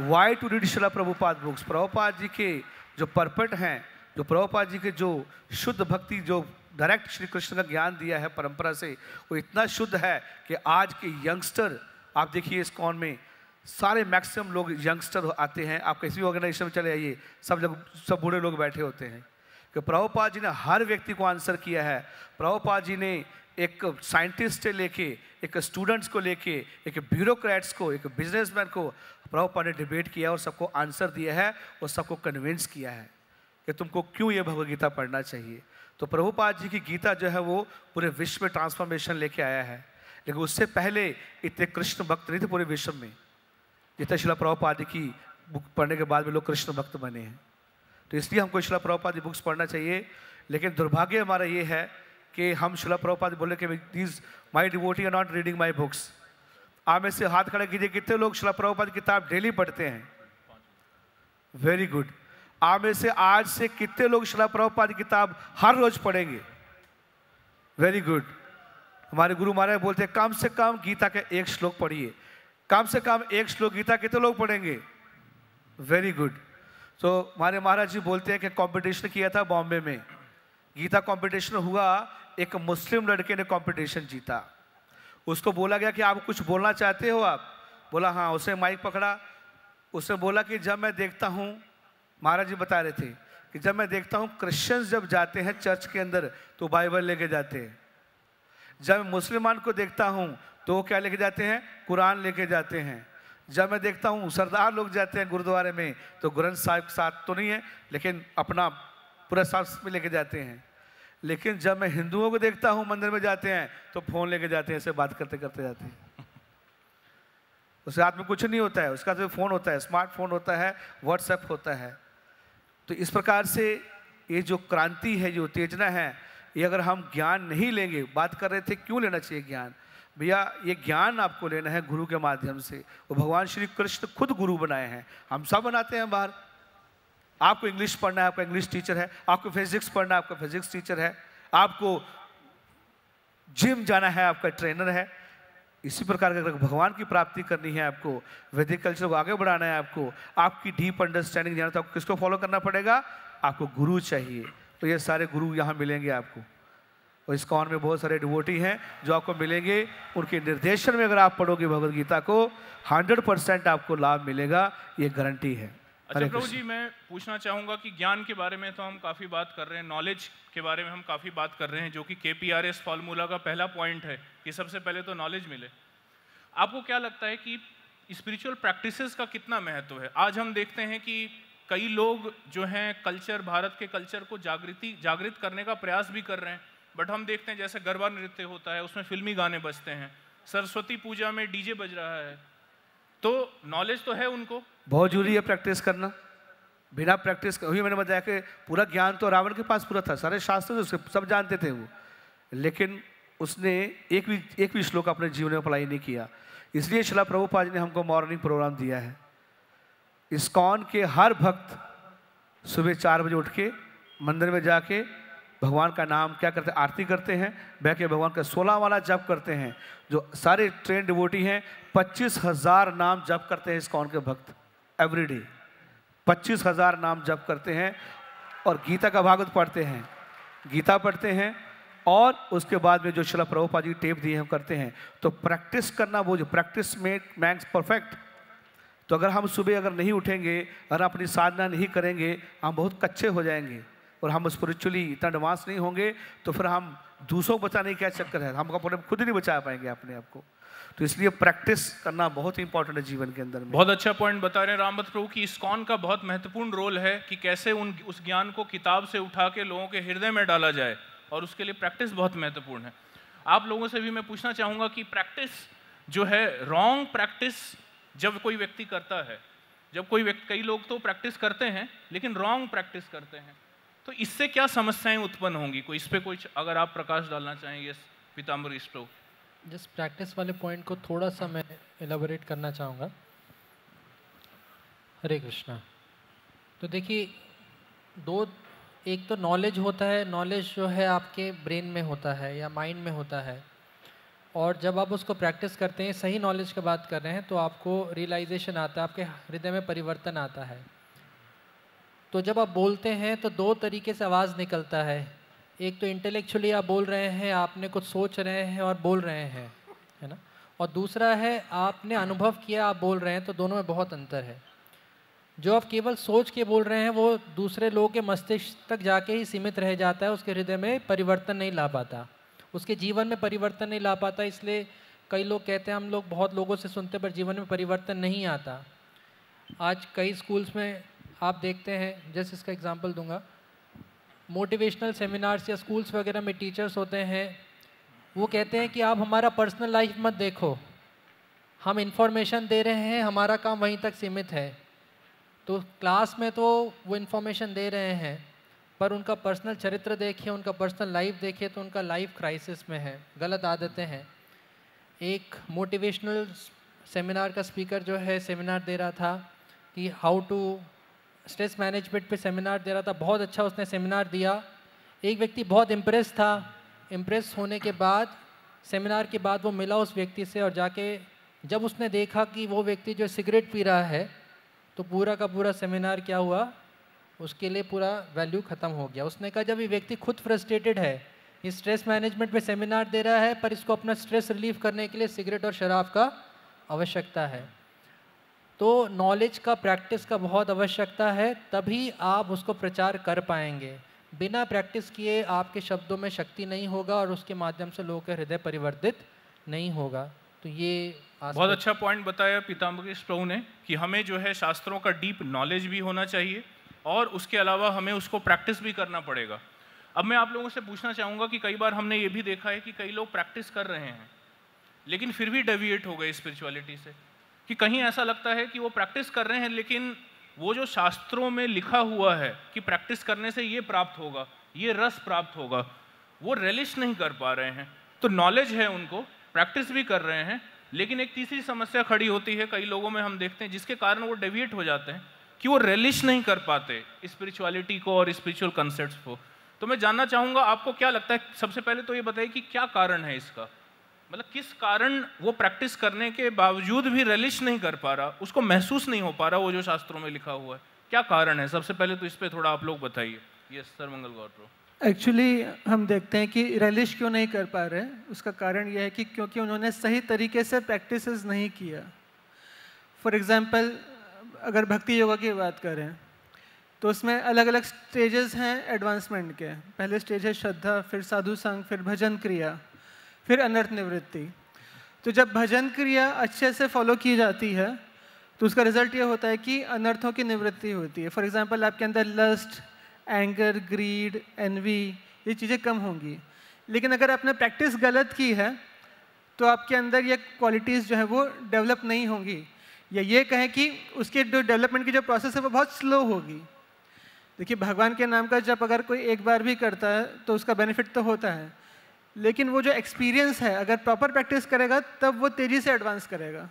Speaker 4: Why to read Srila Prabhupada books? Prabhupada ji के जो परपेट हैं, जो प्रभुपाद जी के जो शुद्ध भक्ति, जो डायरेक्ट श्री कृष्ण का ज्ञान दिया है परंपरा से, वो इतना शुद्ध है कि आज के यंगस्टर, आप देखिए ISKCON में सारे मैक्सिमम लोग यंगस्टर आते हैं। आप किसी भी ऑर्गेनाइजेशन में चले आइए, सब बूढ़े लोग बैठे होते हैं, कि प्रभुपाद जी ने हर व्यक्ति को आंसर किया है। प्रभुपाद जी ने एक साइंटिस्ट से लेके, एक स्टूडेंट्स को लेके, एक ब्यूरोक्रेट्स को, एक बिजनेसमैन को प्रभुपाद ने डिबेट किया और सबको आंसर दिया है और सबको कन्विंस किया है कि तुमको क्यों ये भगवद गीता पढ़ना चाहिए। तो प्रभुपाद जी की गीता जो है वो पूरे विश्व में ट्रांसफॉर्मेशन लेके आया है। लेकिन उससे पहले इतने कृष्ण भक्त नहीं थे पूरे विश्व में, जितना शिला प्रभुपाद जी की बुक पढ़ने के बाद में लोग कृष्ण भक्त बने हैं। तो इसलिए हमको शिला प्रभुपाद जी बुक्स पढ़ना चाहिए। लेकिन दुर्भाग्य हमारा ये है कि हम शिला प्रभुपाद बोले कि these my devotee are not reading my books. आप में से हाथ खड़ा कीजिए, कितने लोग शिला प्रभुपाद की किताब डेली पढ़ते हैं? Very good. आप में से आज से कितने लोग शिला प्रभुपाद की किताब हर रोज पढ़ेंगे? Very good. हमारे गुरु महाराज बोलते हैं कम से कम गीता के एक श्लोक पढ़िए। कम से कम एक श्लोक गीता कितने लोग पढ़ेंगे? Very good. तो हमारे महाराज जी बोलते हैं कि कंपटीशन किया था बॉम्बे में, गीता कंपटीशन हुआ, एक मुस्लिम लड़के ने कंपटीशन जीता। उसको बोला गया कि आप कुछ बोलना चाहते हो? आप बोला हाँ। उसने माइक पकड़ा, उसने बोला कि जब मैं देखता हूँ, महाराज जी बता रहे थे कि जब मैं देखता हूँ क्रिश्चियंस जब जाते हैं चर्च के अंदर तो बाइबल लेके जाते हैं, जब मुसलमान को देखता हूँ तो वो क्या लेके जाते हैं? कुरान लेके जाते हैं। जब मैं देखता हूँ सरदार लोग जाते हैं गुरुद्वारे में तो ग्रंथ साहिब के साथ तो नहीं है, लेकिन अपना पूरा साथ में लेके जाते हैं। लेकिन जब मैं हिंदुओं को देखता हूँ मंदिर में जाते हैं तो फोन लेके जाते हैं, ऐसे बात करते करते जाते हैं। उसके हाथ में कुछ नहीं होता है, उसका तो फोन होता है, स्मार्टफोन होता है, व्हाट्सएप होता है। तो इस प्रकार से ये जो क्रांति है, जो उत्तेजना है, ये अगर हम ज्ञान नहीं लेंगे, बात कर रहे थे क्यों लेना चाहिए ज्ञान? भैया ये ज्ञान आपको लेना है गुरु के माध्यम से। वो भगवान श्री कृष्ण खुद गुरु बनाए हैं, हम सब बनाते हैं बाहर। आपको इंग्लिश पढ़ना है, आपका इंग्लिश टीचर है। आपको फिजिक्स पढ़ना है, आपका फिजिक्स टीचर है। आपको जिम जाना है, आपका ट्रेनर है। इसी प्रकार अगर भगवान की प्राप्ति करनी है, आपको वैदिक कल्चर को आगे बढ़ाना है, आपकी डीप अंडरस्टैंडिंग जाना, तो आपको किसको फॉलो करना पड़ेगा? आपको गुरु चाहिए। तो ये सारे गुरु यहाँ मिलेंगे आपको, और ISKCON में बहुत सारे डिवोटी हैं जो आपको मिलेंगे। उनके निर्देशन में अगर आप पढ़ोगे भगवद गीता को 100% आपको लाभ मिलेगा, ये गारंटी है।
Speaker 1: अच्छा प्रभु जी, मैं पूछना चाहूँगा कि ज्ञान के बारे में तो हम काफ़ी बात कर रहे हैं, नॉलेज के बारे में हम काफ़ी बात कर रहे हैं, जो कि KPRS फॉर्मूला का पहला पॉइंट है कि सबसे पहले तो नॉलेज मिले। आपको क्या लगता है कि स्पिरिचुअल प्रैक्टिसेस का कितना महत्व है? आज हम देखते हैं कि कई लोग जो हैं कल्चर, भारत के कल्चर को जागृत करने का प्रयास भी कर रहे हैं, बट हम देखते हैं जैसे गरबा नृत्य होता है उसमें फिल्मी गाने बजते हैं, सरस्वती पूजा में डीजे बज रहा है। तो नॉलेज तो है उनको,
Speaker 4: बहुत जरूरी है प्रैक्टिस करना। बिना प्रैक्टिस वही मैंने बताया कि पूरा ज्ञान तो रावण के पास पूरा था, सारे शास्त्र थे उसके, सब जानते थे वो, लेकिन उसने एक भी श्लोक अपने जीवन में अप्लाई नहीं किया। इसलिए शिला प्रभुपाद जी ने हमको मॉर्निंग प्रोग्राम दिया है। ISKCON के हर भक्त सुबह 4 बजे उठ के मंदिर में जाके भगवान का नाम क्या करते हैं? आरती करते हैं, बैठ के भगवान का 16 वाला जप करते हैं। जो सारे ट्रेन डिवोटी हैं 25,000 नाम जप करते हैं ISKCON के भक्त एवरीडे। 25,000 नाम जप करते हैं और गीता का भागवत पढ़ते हैं, गीता पढ़ते हैं, और उसके बाद में जो शिला प्रभुपाद जी टेप दिए हैं करते हैं। तो प्रैक्टिस करना, वो जो प्रैक्टिस मेक्स परफेक्ट। तो अगर हम सुबह अगर नहीं उठेंगे, अगर अपनी साधना नहीं करेंगे, हम बहुत कच्चे हो जाएंगे और हम स्पिरिचुअली इतना एडवांस नहीं होंगे, तो फिर हम दूसरों को बचाने क्या चक्कर है, हम अपने खुद ही नहीं बचा पाएंगे अपने आप को। तो इसलिए प्रैक्टिस करना बहुत ही इंपॉर्टेंट है जीवन के अंदर में।
Speaker 1: बहुत अच्छा पॉइंट बता रहे हैं रामभक्त प्रभु कि ISKCON का बहुत महत्वपूर्ण रोल है कि कैसे उस ज्ञान को किताब से उठा के लोगों के हृदय में डाला जाए, और उसके लिए प्रैक्टिस बहुत महत्वपूर्ण है। आप लोगों से भी मैं पूछना चाहूँगा कि प्रैक्टिस जो है, रॉन्ग प्रैक्टिस जब कोई व्यक्ति करता है, जब कोई व्यक्ति, कई लोग तो प्रैक्टिस करते हैं लेकिन रॉन्ग प्रैक्टिस करते हैं, तो इससे क्या समस्याएं उत्पन्न होंगी? कोई इस पे कुछ अगर आप प्रकाश डालना चाहेंगे पीताम्बर ईश्वर?
Speaker 5: जिस प्रैक्टिस वाले पॉइंट को थोड़ा सा मैं एलाबोरेट करना चाहूँगा। हरे कृष्णा। तो देखिए, एक तो नॉलेज होता है, नॉलेज जो है आपके ब्रेन में होता है या माइंड में होता है, और जब आप उसको प्रैक्टिस करते हैं, सही नॉलेज की बात कर रहे हैं, तो आपको रियलाइजेशन आता है, आपके हृदय में परिवर्तन आता है। तो जब आप बोलते हैं तो दो तरीके से आवाज़ निकलता है। एक तो इंटेलेक्चुअली आप बोल रहे हैं, आपने कुछ सोच रहे हैं और बोल रहे हैं, है ना, और दूसरा है आपने अनुभव किया, आप बोल रहे हैं, तो दोनों में बहुत अंतर है। जो आप केवल सोच के बोल रहे हैं वो दूसरे लोगों के मस्तिष्क तक जाके ही सीमित रह जाता है, उसके हृदय में परिवर्तन नहीं ला पाता, उसके जीवन में परिवर्तन नहीं ला पाता। इसलिए कई लोग कहते हैं, हम लोग बहुत लोगों से सुनते हैं, पर जीवन में परिवर्तन नहीं आता। आज कई स्कूल्स में आप देखते हैं, जैसे इसका एग्जांपल दूंगा, मोटिवेशनल सेमिनार्स या स्कूल्स वगैरह में टीचर्स होते हैं, वो कहते हैं कि आप हमारा पर्सनल लाइफ मत देखो, हम इंफॉर्मेशन दे रहे हैं, हमारा काम वहीं तक सीमित है। तो क्लास में तो वो इन्फॉर्मेशन दे रहे हैं, पर उनका पर्सनल चरित्र देखिए, उनका पर्सनल लाइफ देखिए, तो उनका लाइफ क्राइसिस में है, गलत आदतें हैं। एक मोटिवेशनल सेमिनार का स्पीकर जो है सेमिनार दे रहा था कि हाउ टू स्ट्रेस मैनेजमेंट पे सेमिनार दे रहा था, बहुत अच्छा उसने सेमिनार दिया। एक व्यक्ति बहुत इम्प्रेस था, इम्प्रेस होने के बाद सेमिनार के बाद वो मिला उस व्यक्ति से, और जाके जब उसने देखा कि वो व्यक्ति जो सिगरेट पी रहा है, तो पूरा का पूरा सेमिनार क्या हुआ, उसके लिए पूरा वैल्यू ख़त्म हो गया। उसने कहा जब ये व्यक्ति खुद फ्रस्ट्रेटेड है, ये स्ट्रेस मैनेजमेंट पे सेमिनार दे रहा है, पर इसको अपना स्ट्रेस रिलीव करने के लिए सिगरेट और शराब का आवश्यकता है। तो नॉलेज का, प्रैक्टिस का बहुत आवश्यकता है, तभी आप उसको प्रचार कर पाएंगे। बिना प्रैक्टिस किए आपके शब्दों में शक्ति नहीं होगा और उसके माध्यम से लोगों के हृदय परिवर्तित नहीं होगा। तो ये
Speaker 1: बहुत अच्छा पॉइंट बताया पीताम्बरेश प्रभु ने कि हमें जो है शास्त्रों का डीप नॉलेज भी होना चाहिए और उसके अलावा हमें उसको प्रैक्टिस भी करना पड़ेगा। अब मैं आप लोगों से पूछना चाहूँगा कि कई बार हमने ये भी देखा है कि कई लोग प्रैक्टिस कर रहे हैं लेकिन फिर भी डेविएट हो गए स्पिरिचुअलिटी से, कि कहीं ऐसा लगता है कि वो प्रैक्टिस कर रहे हैं लेकिन वो जो शास्त्रों में लिखा हुआ है कि प्रैक्टिस करने से ये प्राप्त होगा, ये रस प्राप्त होगा, वो रिलिश नहीं कर पा रहे हैं। तो नॉलेज है उनको, प्रैक्टिस भी कर रहे हैं, लेकिन एक तीसरी समस्या खड़ी होती है कई लोगों में, हम देखते हैं जिसके कारण वो डेविएट हो जाते हैं कि वो रिलिश नहीं कर पाते स्पिरिचुअलिटी को और स्पिरिचुअल कंसेप्ट्स को। तो मैं जानना चाहूँगा आपको क्या लगता है, सबसे पहले तो ये बताइए कि क्या कारण है इसका, मतलब किस कारण वो प्रैक्टिस करने के बावजूद भी रिलिश नहीं कर पा रहा, उसको महसूस नहीं हो पा रहा वो जो शास्त्रों में लिखा हुआ है, क्या कारण है? सबसे पहले तो इस पर थोड़ा आप लोग बताइए। यस सर, मंगल गौर प्रो।
Speaker 2: एक्चुअली हम देखते हैं कि रिलिश क्यों नहीं कर पा रहे, उसका कारण यह है कि क्योंकि उन्होंने सही तरीके से प्रैक्टिसेस नहीं किया। फॉर एग्जांपल अगर भक्ति योगा की बात करें तो उसमें अलग अलग स्टेजेस हैं एडवांसमेंट के। पहले स्टेज है श्रद्धा, फिर साधु संग, फिर भजन क्रिया, फिर अनर्थ निवृत्ति। तो जब भजन क्रिया अच्छे से फॉलो की जाती है तो उसका रिजल्ट ये होता है कि अनर्थों की निवृत्ति होती है। फॉर एग्जांपल आपके अंदर लस्ट, एंगर, ग्रीड, एनवी, ये चीज़ें कम होंगी। लेकिन अगर आपने प्रैक्टिस गलत की है तो आपके अंदर ये क्वालिटीज़ जो है वो डेवलप नहीं होंगी, या ये कहें कि उसके जो डेवलपमेंट की जो प्रोसेस है वो बहुत स्लो होगी। देखिए भगवान के नाम का जप अगर कोई एक बार भी करता है तो उसका बेनिफिट तो होता है, लेकिन वो जो एक्सपीरियंस है अगर प्रॉपर प्रैक्टिस करेगा तब वो तेज़ी से एडवांस करेगा।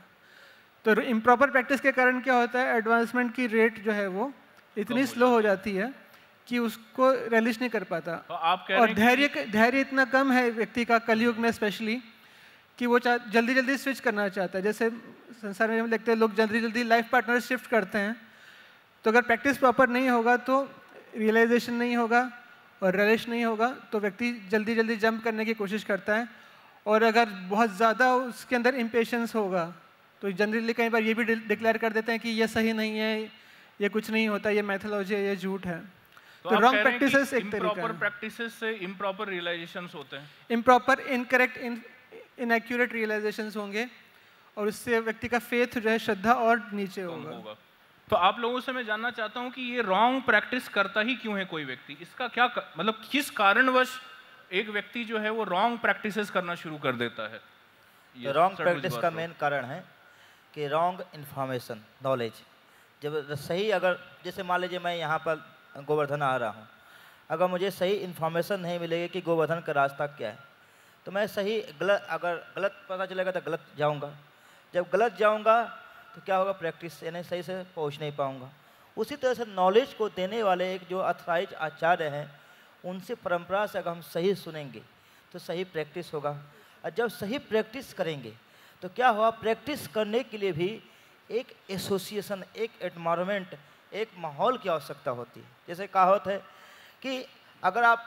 Speaker 2: तो इम्प्रॉपर प्रैक्टिस के कारण क्या होता है, एडवांसमेंट की रेट जो है वो इतनी स्लो हो जाती है कि उसको रिलिश नहीं कर पाता।
Speaker 1: तो आप कह
Speaker 2: और धैर्य इतना कम है व्यक्ति का कलयुग में स्पेशली कि वो जल्दी जल्दी स्विच करना चाहता है। जैसे संसार में हम देखते हैं लोग जल्दी जल्दी लाइफ पार्टनर शिफ्ट करते हैं, तो अगर प्रैक्टिस प्रॉपर नहीं होगा तो रियलाइजेशन नहीं होगा और रिलिश नहीं होगा, तो व्यक्ति जल्दी जल्दी जंप करने की कोशिश करता है। और अगर बहुत ज़्यादा उसके अंदर इम्पेशंस होगा तो जनरली कई बार ये भी डिक्लेयर कर देते हैं कि ये सही नहीं है, ये कुछ नहीं होता, ये मैथोलॉजी है, ये झूठ है। तो रॉन्ग प्रैक्टिसेस एक तरीका है।
Speaker 1: इम्प्रॉपर प्रैक्टिसेस से इम्प्रॉपर रियलाइजेशंस होते हैं,
Speaker 2: इम्प्रॉपर, इनकरेक्ट, इनएक्यूरेट रियलाइजेशंस होंगे और उससे व्यक्ति का फेथ जो है, श्रद्धा और नीचे होगा।
Speaker 1: तो आप लोगों से मैं जानना चाहता हूं कि ये रॉन्ग प्रैक्टिस करता ही क्यों है कोई व्यक्ति, इसका क्या मतलब किस कारणवश एक व्यक्ति जो है वो रॉन्ग प्रैक्टिसेस करना शुरू कर देता है?
Speaker 3: तो रॉन्ग प्रैक्टिस का मेन कारण है कि रॉन्ग इन्फॉर्मेशन, नॉलेज। जब सही, अगर जैसे मान लीजिए मैं यहाँ पर गोवर्धन आ रहा हूँ, अगर मुझे सही इन्फॉर्मेशन नहीं मिलेगी कि गोवर्धन का रास्ता क्या है, तो मैं सही गलत, अगर गलत पता चलेगा तो गलत जाऊँगा। जब गलत जाऊँगा तो क्या होगा, प्रैक्टिस यानी सही से पहुँच नहीं पाऊँगा। उसी तरह से नॉलेज को देने वाले एक जो अथराइज आचार्य हैं, उनसे परंपरा से अगर हम सही सुनेंगे तो सही प्रैक्टिस होगा। और जब सही प्रैक्टिस करेंगे तो क्या हुआ, प्रैक्टिस करने के लिए भी एक एसोसिएशन, एक एनवायरनमेंट, एक माहौल की आवश्यकता होती है। जैसे कहावत है कि अगर आप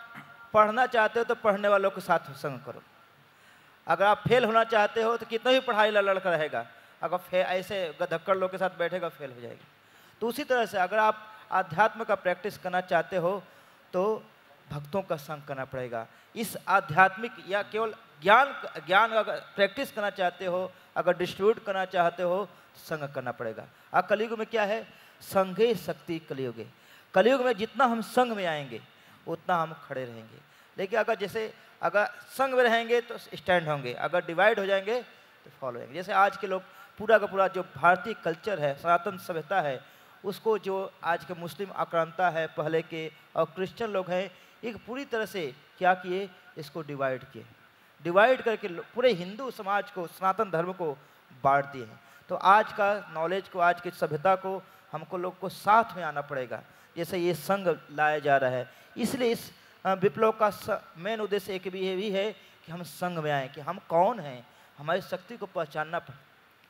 Speaker 3: पढ़ना चाहते हो तो पढ़ने वालों के साथ संग करो, अगर आप फेल होना चाहते हो तो कितना भी पढ़ाई लड़का रहेगा, अगर ऐसे गधक्कड़ लोग के साथ बैठेगा फेल हो जाएगा। तो उसी तरह से अगर आप आध्यात्म का प्रैक्टिस करना चाहते हो तो भक्तों का संग करना पड़ेगा। इस आध्यात्मिक या केवल ज्ञान अगर प्रैक्टिस करना चाहते हो, अगर डिस्ट्रीब्यूट करना चाहते हो तो संग करना पड़ेगा। और कलयुग में क्या है, संघे शक्ति कलयुगे। कलयुग में जितना हम संग में आएंगे उतना हम खड़े रहेंगे। लेकिन अगर संग में रहेंगे तो स्टैंड होंगे, अगर डिवाइड हो जाएंगे तो फॉलो होंगे। जैसे आज के लोग पूरा का पूरा जो भारतीय कल्चर है, सनातन सभ्यता है, उसको जो आज के मुस्लिम आक्रांता है पहले के और क्रिश्चियन लोग हैं, एक पूरी तरह से क्या किए, इसको डिवाइड किए, डिवाइड करके पूरे हिंदू समाज को, सनातन धर्म को बांट दिए हैं। तो आज का नॉलेज को, आज की सभ्यता को हमको लोग को साथ में आना पड़ेगा। जैसे ये संघ लाया जा रहा है, इसलिए इस विप्लव का मेन उद्देश्य एक भी है कि हम संघ में आएँ, कि हम कौन हैं, हमारी शक्ति को पहचानना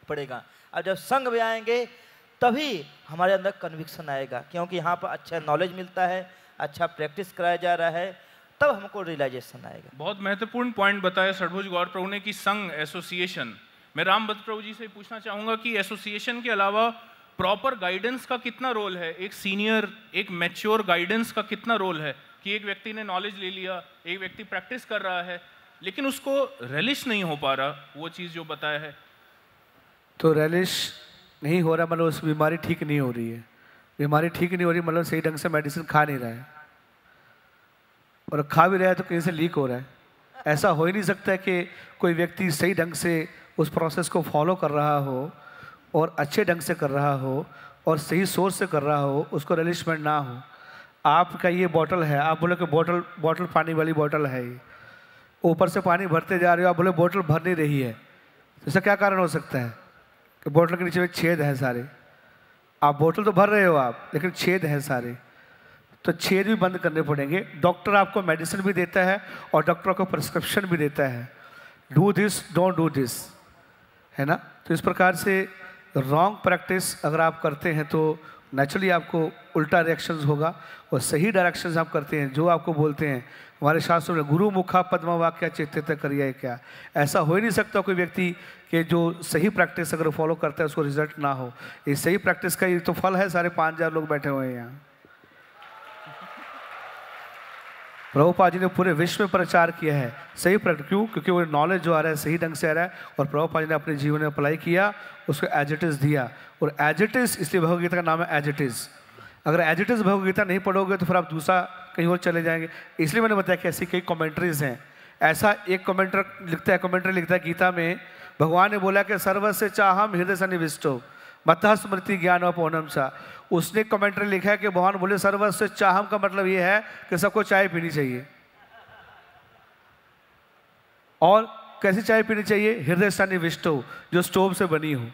Speaker 3: पड़ेगा। और जब संघ में आएंगे तभी हमारे अंदर कन्विक्शन आएगा, क्योंकि यहाँ पर अच्छा नॉलेज मिलता है, अच्छा प्रैक्टिस कराया जा रहा है, तब हमको रियलाइजेशन आएगा।
Speaker 1: बहुत महत्वपूर्ण पॉइंट बताया षडभुज गौर प्रभु ने कि संघ, एसोसिएशन। मैं रामभद्र प्रभु जी से पूछना चाहूँगा कि एसोसिएशन के अलावा प्रॉपर गाइडेंस का कितना रोल है, एक सीनियर, एक मैच्योर गाइडेंस का कितना रोल है कि एक व्यक्ति ने नॉलेज ले लिया, एक व्यक्ति प्रैक्टिस कर रहा है लेकिन उसको रेलिश नहीं हो पा रहा वो चीज़ जो बताया है।
Speaker 4: तो रेलिश नहीं हो रहा मतलब उस बीमारी ठीक नहीं हो रही है, बीमारी ठीक नहीं हो रही मतलब सही ढंग से मेडिसिन खा नहीं रहा है, और खा भी रहा है तो कहीं से लीक हो रहा है। ऐसा हो ही नहीं सकता कि कोई व्यक्ति सही ढंग से उस प्रोसेस को फॉलो कर रहा हो और अच्छे ढंग से कर रहा हो और सही सोच से कर रहा हो, उसको रिलिशमेंट ना हो। आपका ये बॉटल है, आप बोले कि बॉटल पानी वाली बॉटल है, ये ऊपर से पानी भरते जा रहे हो, आप बोले बॉटल भर नहीं रही है, तो इसका क्या कारण हो सकता है कि बॉटल के नीचे में छेद है सारे। आप बॉटल तो भर रहे हो आप, लेकिन छेद है सारे, तो छेद भी बंद करने पड़ेंगे। डॉक्टर आपको मेडिसिन भी देता है और डॉक्टर को प्रिस्क्रिप्शन भी देता है, do this don't do this, है ना। तो इस प्रकार से रॉन्ग प्रैक्टिस अगर आप करते हैं तो नेचुरली आपको उल्टा रिएक्शंस होगा, और सही डायरेक्शंस आप करते हैं जो आपको बोलते हैं हमारे शास्त्रों में, गुरु मुखा पद्मा वाक्या चित्तित करिए क्या। ऐसा हो ही नहीं सकता कोई व्यक्ति कि जो सही प्रैक्टिस अगर फॉलो करता है उसको रिजल्ट ना हो। ये सही प्रैक्टिस का ये तो फल है, सारे 5000 लोग बैठे हुए हैं यहाँ। प्रभुपाद जी ने पूरे विश्व में प्रचार किया है सही प्रैक्टिस, क्यों? क्योंकि वो नॉलेज जो आ रहा है सही ढंग से आ रहा है, और प्रभुपाद जी ने अपने जीवन में अप्लाई किया, उसको एज इट इज़ दिया। और एज इट इज़ इसलिए भगवदगीता का नाम है एज इट इज़। अगर एज इट इज़ भगवदगीता नहीं पढ़ोगे तो फिर आप दूसरा कहीं और चले जाएंगे। इसलिए मैंने बताया कि ऐसी कई कमेंट्रीज हैं। ऐसा एक कमेंट्री लिखता है गीता में, भगवान ने बोला कि सर्वस्य चाहम हृदय सन्निविष्टो मत्तः स्मृति ज्ञान पौनम सा। उसने कमेंट्री लिखा है कि भगवान बोले सर्वस्य चाहम का मतलब ये है कि सबको चाय पीनी चाहिए। और कैसी चाय पीनी चाहिए? हृदय सन्निविष्टो, जो स्टोव से बनी हो,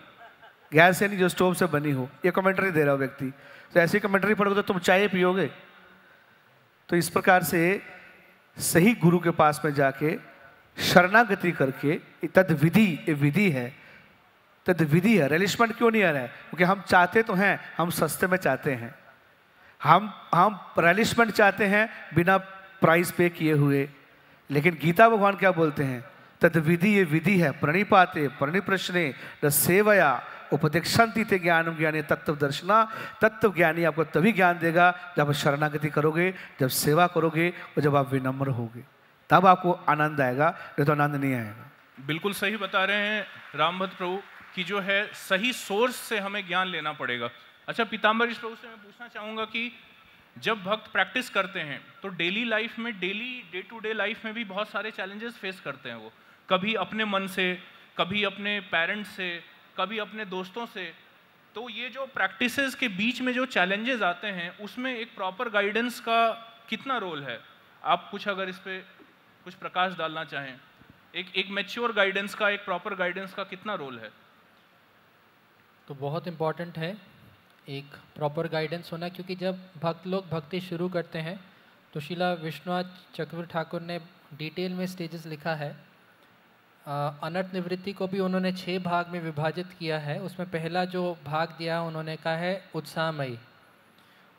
Speaker 4: गैस से नहीं, जो स्टोव से बनी हो। ये कमेंट्री दे रहा हो व्यक्ति। तो ऐसी कमेंट्री पढ़ोगे तो तुम चाय पियोगे। तो इस प्रकार से सही गुरु के पास में जाके शरणागति करके, तद विधि है, तद विधि है। रिलिशमेंट क्यों नहीं आ रहा है? क्योंकि हम चाहते तो हैं, हम सस्ते में चाहते हैं, हम रिलिशमेंट चाहते हैं बिना प्राइस पे किए हुए। लेकिन गीता भगवान क्या बोलते हैं? तद विधि, ये विधि है, प्रणिपाते प्रणिप्रश्ने न सेवया उपदेक्षन्ति ते ज्ञानम ज्ञानी तत्व दर्शना। तत्व ज्ञानी आपको तभी ज्ञान देगा जब शरणागति करोगे, जब सेवा करोगे और जब आप विनम्र होगे, तब आपको आनंद आएगा, नहीं तो आनंद नहीं आएगा।
Speaker 1: बिल्कुल सही बता रहे हैं रामभद्र प्रभु कि जो है सही सोर्स से हमें ज्ञान लेना पड़ेगा। अच्छा, पीताम्बर प्रभु से मैं पूछना चाहूँगा कि जब भक्त प्रैक्टिस करते हैं तो डेली लाइफ में, डे टू डे लाइफ में भी बहुत सारे चैलेंजेस फेस करते हैं वो, कभी अपने मन से, कभी अपने पेरेंट्स से, कभी अपने दोस्तों से। तो ये जो प्रैक्टिसेस के बीच में जो चैलेंजेस आते हैं उसमें एक प्रॉपर गाइडेंस का कितना रोल है? आप कुछ अगर इस पे कुछ प्रकाश डालना चाहें, एक मैच्योर गाइडेंस का, एक प्रॉपर गाइडेंस का कितना रोल है?
Speaker 5: तो बहुत इम्पॉर्टेंट है। एक प्रॉपर गाइडेंस होना, क्योंकि जब भक्त लोग भक्ति शुरू करते हैं तो शिला विश्वनाथ चक्रवर्ती ठाकुर ने डिटेल में स्टेजेस लिखा है। अनर्थ निवृत्ति को भी उन्होंने 6 भाग में विभाजित किया है। उसमें पहला जो भाग दिया उन्होंने कहा है उत्साहमयी।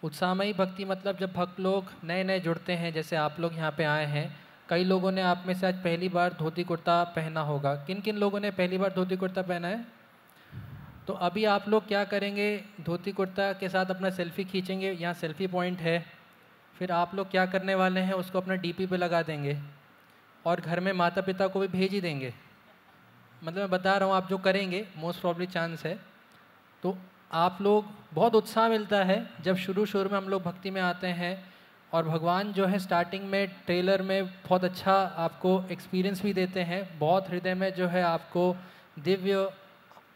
Speaker 5: उत्साहमयी भक्ति मतलब जब भक्त लोग नए नए जुड़ते हैं, जैसे आप लोग यहाँ पे आए हैं, कई लोगों ने आप में से आज पहली बार धोती कुर्ता पहना होगा। किन किन लोगों ने पहली बार धोती कुर्ता पहना है? तो अभी आप लोग क्या करेंगे, धोती कुर्ता के साथ अपना सेल्फी खींचेंगे, यहाँ सेल्फी पॉइंट है। फिर आप लोग क्या करने वाले हैं, उसको अपना डीपी पे लगा देंगे और घर में माता पिता को भी भेज ही देंगे। मतलब मैं बता रहा हूँ, आप जो करेंगे मोस्ट प्रॉब्ली चांस है। तो आप लोग बहुत उत्साह मिलता है जब शुरू में हम लोग भक्ति में आते हैं, और भगवान जो है स्टार्टिंग में ट्रेलर में बहुत अच्छा आपको एक्सपीरियंस भी देते हैं। बहुत हृदय में जो है आपको दिव्य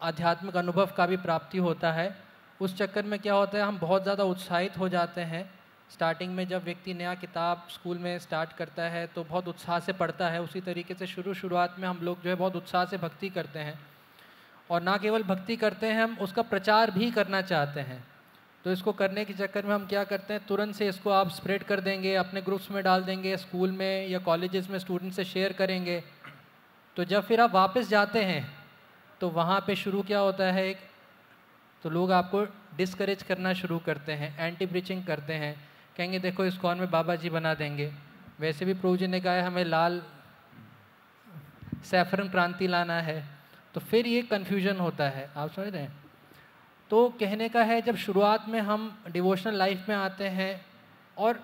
Speaker 5: आध्यात्मिक अनुभव का भी प्राप्ति होता है। उस चक्कर में क्या होता है, हम बहुत ज़्यादा उत्साहित हो जाते हैं। स्टार्टिंग में जब व्यक्ति नया किताब स्कूल में स्टार्ट करता है तो बहुत उत्साह से पढ़ता है। उसी तरीके से शुरुआत में हम लोग जो है बहुत उत्साह से भक्ति करते हैं, और ना केवल भक्ति करते हैं, हम उसका प्रचार भी करना चाहते हैं। तो इसको करने के चक्कर में हम क्या करते हैं, तुरंत से इसको आप स्प्रेड कर देंगे, अपने ग्रुप्स में डाल देंगे, स्कूल में या कॉलेजेस में स्टूडेंट से शेयर करेंगे। तो जब फिर आप वापस जाते हैं तो वहाँ पे शुरू क्या होता है, तो लोग आपको डिस्करेज करना शुरू करते हैं, एंटी प्रीचिंग करते हैं, कहेंगे देखो इस्कॉन में बाबा जी बना देंगे। वैसे भी प्रभु जी ने कहा है हमें लाल सैफरन क्रांति लाना है। तो फिर ये कन्फ्यूजन होता है, आप समझ रहे हैं। तो कहने का है, जब शुरुआत में हम डिवोशनल लाइफ में आते हैं, और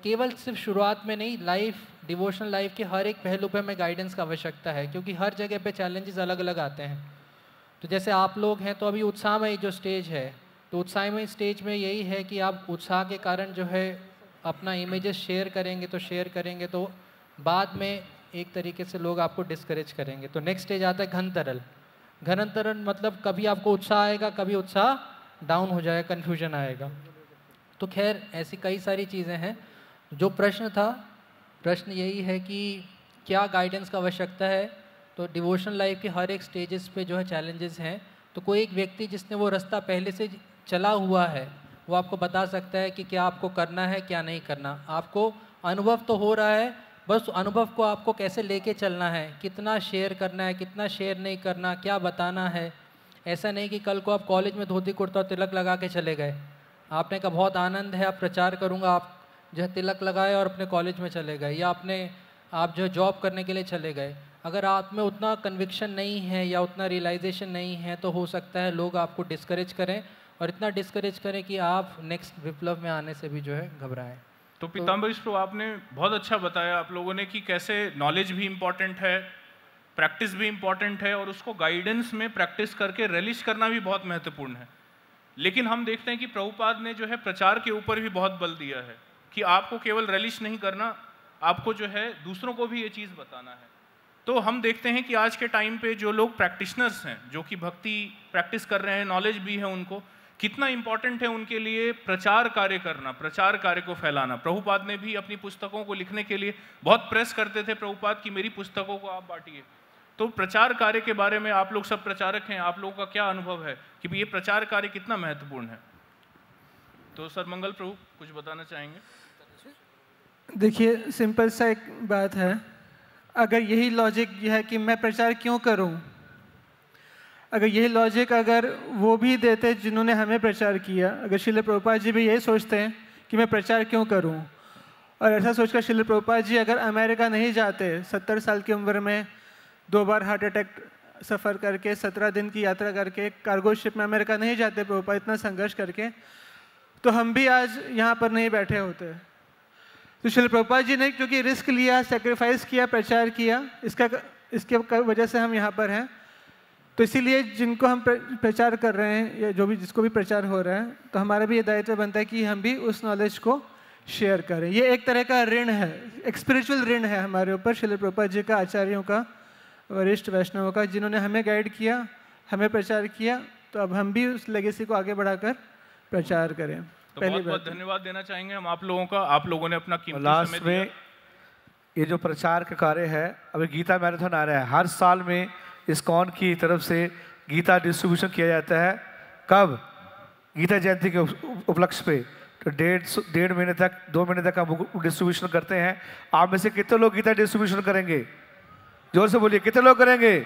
Speaker 5: केवल सिर्फ शुरुआत में नहीं, लाइफ डिवोशनल लाइफ के हर एक पहलू पे हमें गाइडेंस का आवश्यकता है, क्योंकि हर जगह पे चैलेंजेस अलग अलग आते हैं। तो जैसे आप लोग हैं, तो अभी उत्साहमयी जो स्टेज है, तो उत्साहमयी स्टेज में यही है कि आप उत्साह के कारण जो है अपना इमेजेस शेयर करेंगे, तो बाद में एक तरीके से लोग आपको डिस्करेज करेंगे। तो नेक्स्ट स्टेज आता है घनतरल। घनतरल मतलब कभी आपको उत्साह आएगा, कभी उत्साह डाउन हो जाएगा, कन्फ्यूजन आएगा। तो खैर ऐसी कई सारी चीज़ें हैं। जो प्रश्न था, प्रश्न यही है कि क्या गाइडेंस का आवश्यकता है। तो डिवोशनल लाइफ के हर एक स्टेजेस पे जो है चैलेंजेस हैं। तो कोई एक व्यक्ति जिसने वो रास्ता पहले से चला हुआ है, वो आपको बता सकता है कि क्या आपको करना है, क्या नहीं करना। आपको अनुभव तो हो रहा है, बस अनुभव को आपको कैसे लेके चलना है, कितना शेयर करना है, कितना शेयर नहीं करना, क्या बताना है। ऐसा नहीं कि कल को आप कॉलेज में धोती कुर्ता और तिलक लगा के चले गए, आपने कहा बहुत आनंद है, आप प्रचार करूँगा, आप जो है तिलक लगाए और अपने कॉलेज में चले गए, या आप जो है जॉब करने के लिए चले गए। अगर आप में उतना कन्विक्शन नहीं है या उतना रियलाइजेशन नहीं है, तो हो सकता है लोग आपको डिस्करेज करें, और इतना डिस्करेज करें कि आप नेक्स्ट विप्लव में आने से भी जो है घबराएं।
Speaker 1: तो पीताम्बर प्रभु, आपने बहुत अच्छा बताया आप लोगों ने कि कैसे नॉलेज भी इम्पॉर्टेंट है, प्रैक्टिस भी इम्पॉर्टेंट है, और उसको गाइडेंस में प्रैक्टिस करके रिलीज करना भी बहुत महत्वपूर्ण है। लेकिन हम देखते हैं कि प्रभुपाद ने जो है प्रचार के ऊपर भी बहुत बल दिया है कि आपको केवल रिलीज नहीं करना, आपको जो है दूसरों को भी ये चीज़ बताना है। तो हम देखते हैं कि आज के टाइम पे जो लोग प्रैक्टिशनर्स हैं, जो कि भक्ति प्रैक्टिस कर रहे हैं, नॉलेज भी है उनको, कितना इंपॉर्टेंट है उनके लिए प्रचार कार्य करना, प्रचार कार्य को फैलाना। प्रभुपाद ने भी अपनी पुस्तकों को लिखने के लिए बहुत प्रेस करते थे प्रभुपाद कि मेरी पुस्तकों को आप बांटिए। तो प्रचार कार्य के बारे में, आप लोग सब प्रचारक हैं, आप लोगों का क्या अनुभव है कि ये प्रचार कार्य कितना महत्वपूर्ण है? तो सर मंगल प्रभु कुछ बताना चाहेंगे?
Speaker 2: देखिए, सिंपल सा एक बात है, अगर यही लॉजिक है कि मैं प्रचार क्यों करूं, अगर यही लॉजिक अगर वो भी देते जिन्होंने हमें प्रचार किया, अगर श्रील प्रभुपाद जी भी यही सोचते हैं कि मैं प्रचार क्यों करूं, और ऐसा सोचकर श्रील प्रभुपाद जी अगर अमेरिका नहीं जाते, 70 साल की उम्र में 2 बार हार्ट अटैक सफ़र करके 17 दिन की यात्रा करके कार्गो शिप में अमेरिका नहीं जाते प्रभुपाद, इतना संघर्ष करके, तो हम भी आज यहाँ पर नहीं बैठे होते। तो श्रील प्रभुपाद जी ने क्योंकि रिस्क लिया, सेक्रीफाइस किया, प्रचार किया, इसके वजह से हम यहाँ पर हैं। तो इसीलिए जिनको हम प्रचार कर रहे हैं, या जो भी जिसको भी प्रचार हो रहा है, तो हमारा भी ये दायित्व बनता है कि हम भी उस नॉलेज को शेयर करें। ये एक तरह का ऋण है, एक स्पिरिचुअल ऋण है हमारे ऊपर, श्रील प्रभुपाद जी का, आचार्यों का, वरिष्ठ वैष्णवों का, जिन्होंने हमें गाइड किया, हमें प्रचार किया। तो अब हम भी उस लेगेसी को आगे बढ़ाकर प्रचार करें।
Speaker 1: तो बहुत बहुत धन्यवाद देना चाहेंगे हम आप लोगों का, आप लोगों ने अपना कीमती समय दिया।
Speaker 4: में ये जो प्रचार का कार्य है, अभी गीता मैराथन आ रहा है, हर साल में इस्कॉन की तरफ से गीता डिस्ट्रीब्यूशन किया जाता है। कब? गीता जयंती के उपलक्ष्य पे, तो 1.5 महीने तक 2 महीने तक हम डिस्ट्रीब्यूशन करते हैं। आप में से कितने लोग गीता डिस्ट्रीब्यूशन करेंगे? जोर से बोलिए, कितने लोग करेंगे?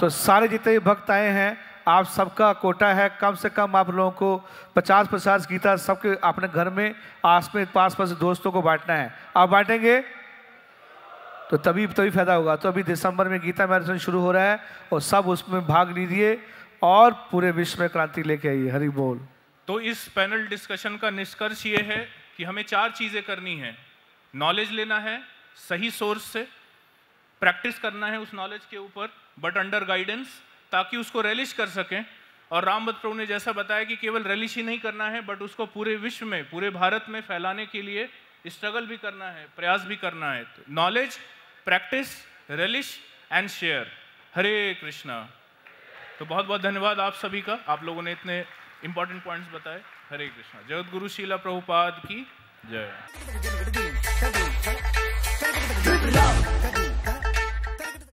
Speaker 4: तो सारे जितने भक्त आए हैं, आप सबका कोटा है, कम से कम आप लोगों को 50-50 गीता सबके अपने घर में पास पास दोस्तों को बांटना है। आप बांटेंगे तो तभी फायदा होगा। तो अभी दिसंबर में गीता मैराथन शुरू हो रहा है और सब उसमें भाग लीजिए और पूरे विश्व में क्रांति लेके आइए। हरि बोल।
Speaker 1: तो इस पैनल डिस्कशन का निष्कर्ष ये है कि हमें 4 चीज़ें करनी है। नॉलेज लेना है सही सोर्स से, प्रैक्टिस करना है उस नॉलेज के ऊपर बट अंडर गाइडेंस, ताकि उसको रेलिश कर सकें। और रामभद्र प्रभु ने जैसा बताया कि केवल रेलिश ही नहीं करना है बट उसको पूरे विश्व में, पूरे भारत में फैलाने के लिए स्ट्रगल भी करना है, प्रयास भी करना है। तो knowledge, practice, relish and share. Hare Krishna. तो बहुत बहुत धन्यवाद आप सभी का, आप लोगों ने इतने इंपॉर्टेंट पॉइंट्स बताए। हरे कृष्णा। जगत गुरु शीला प्रभुपाद की जय।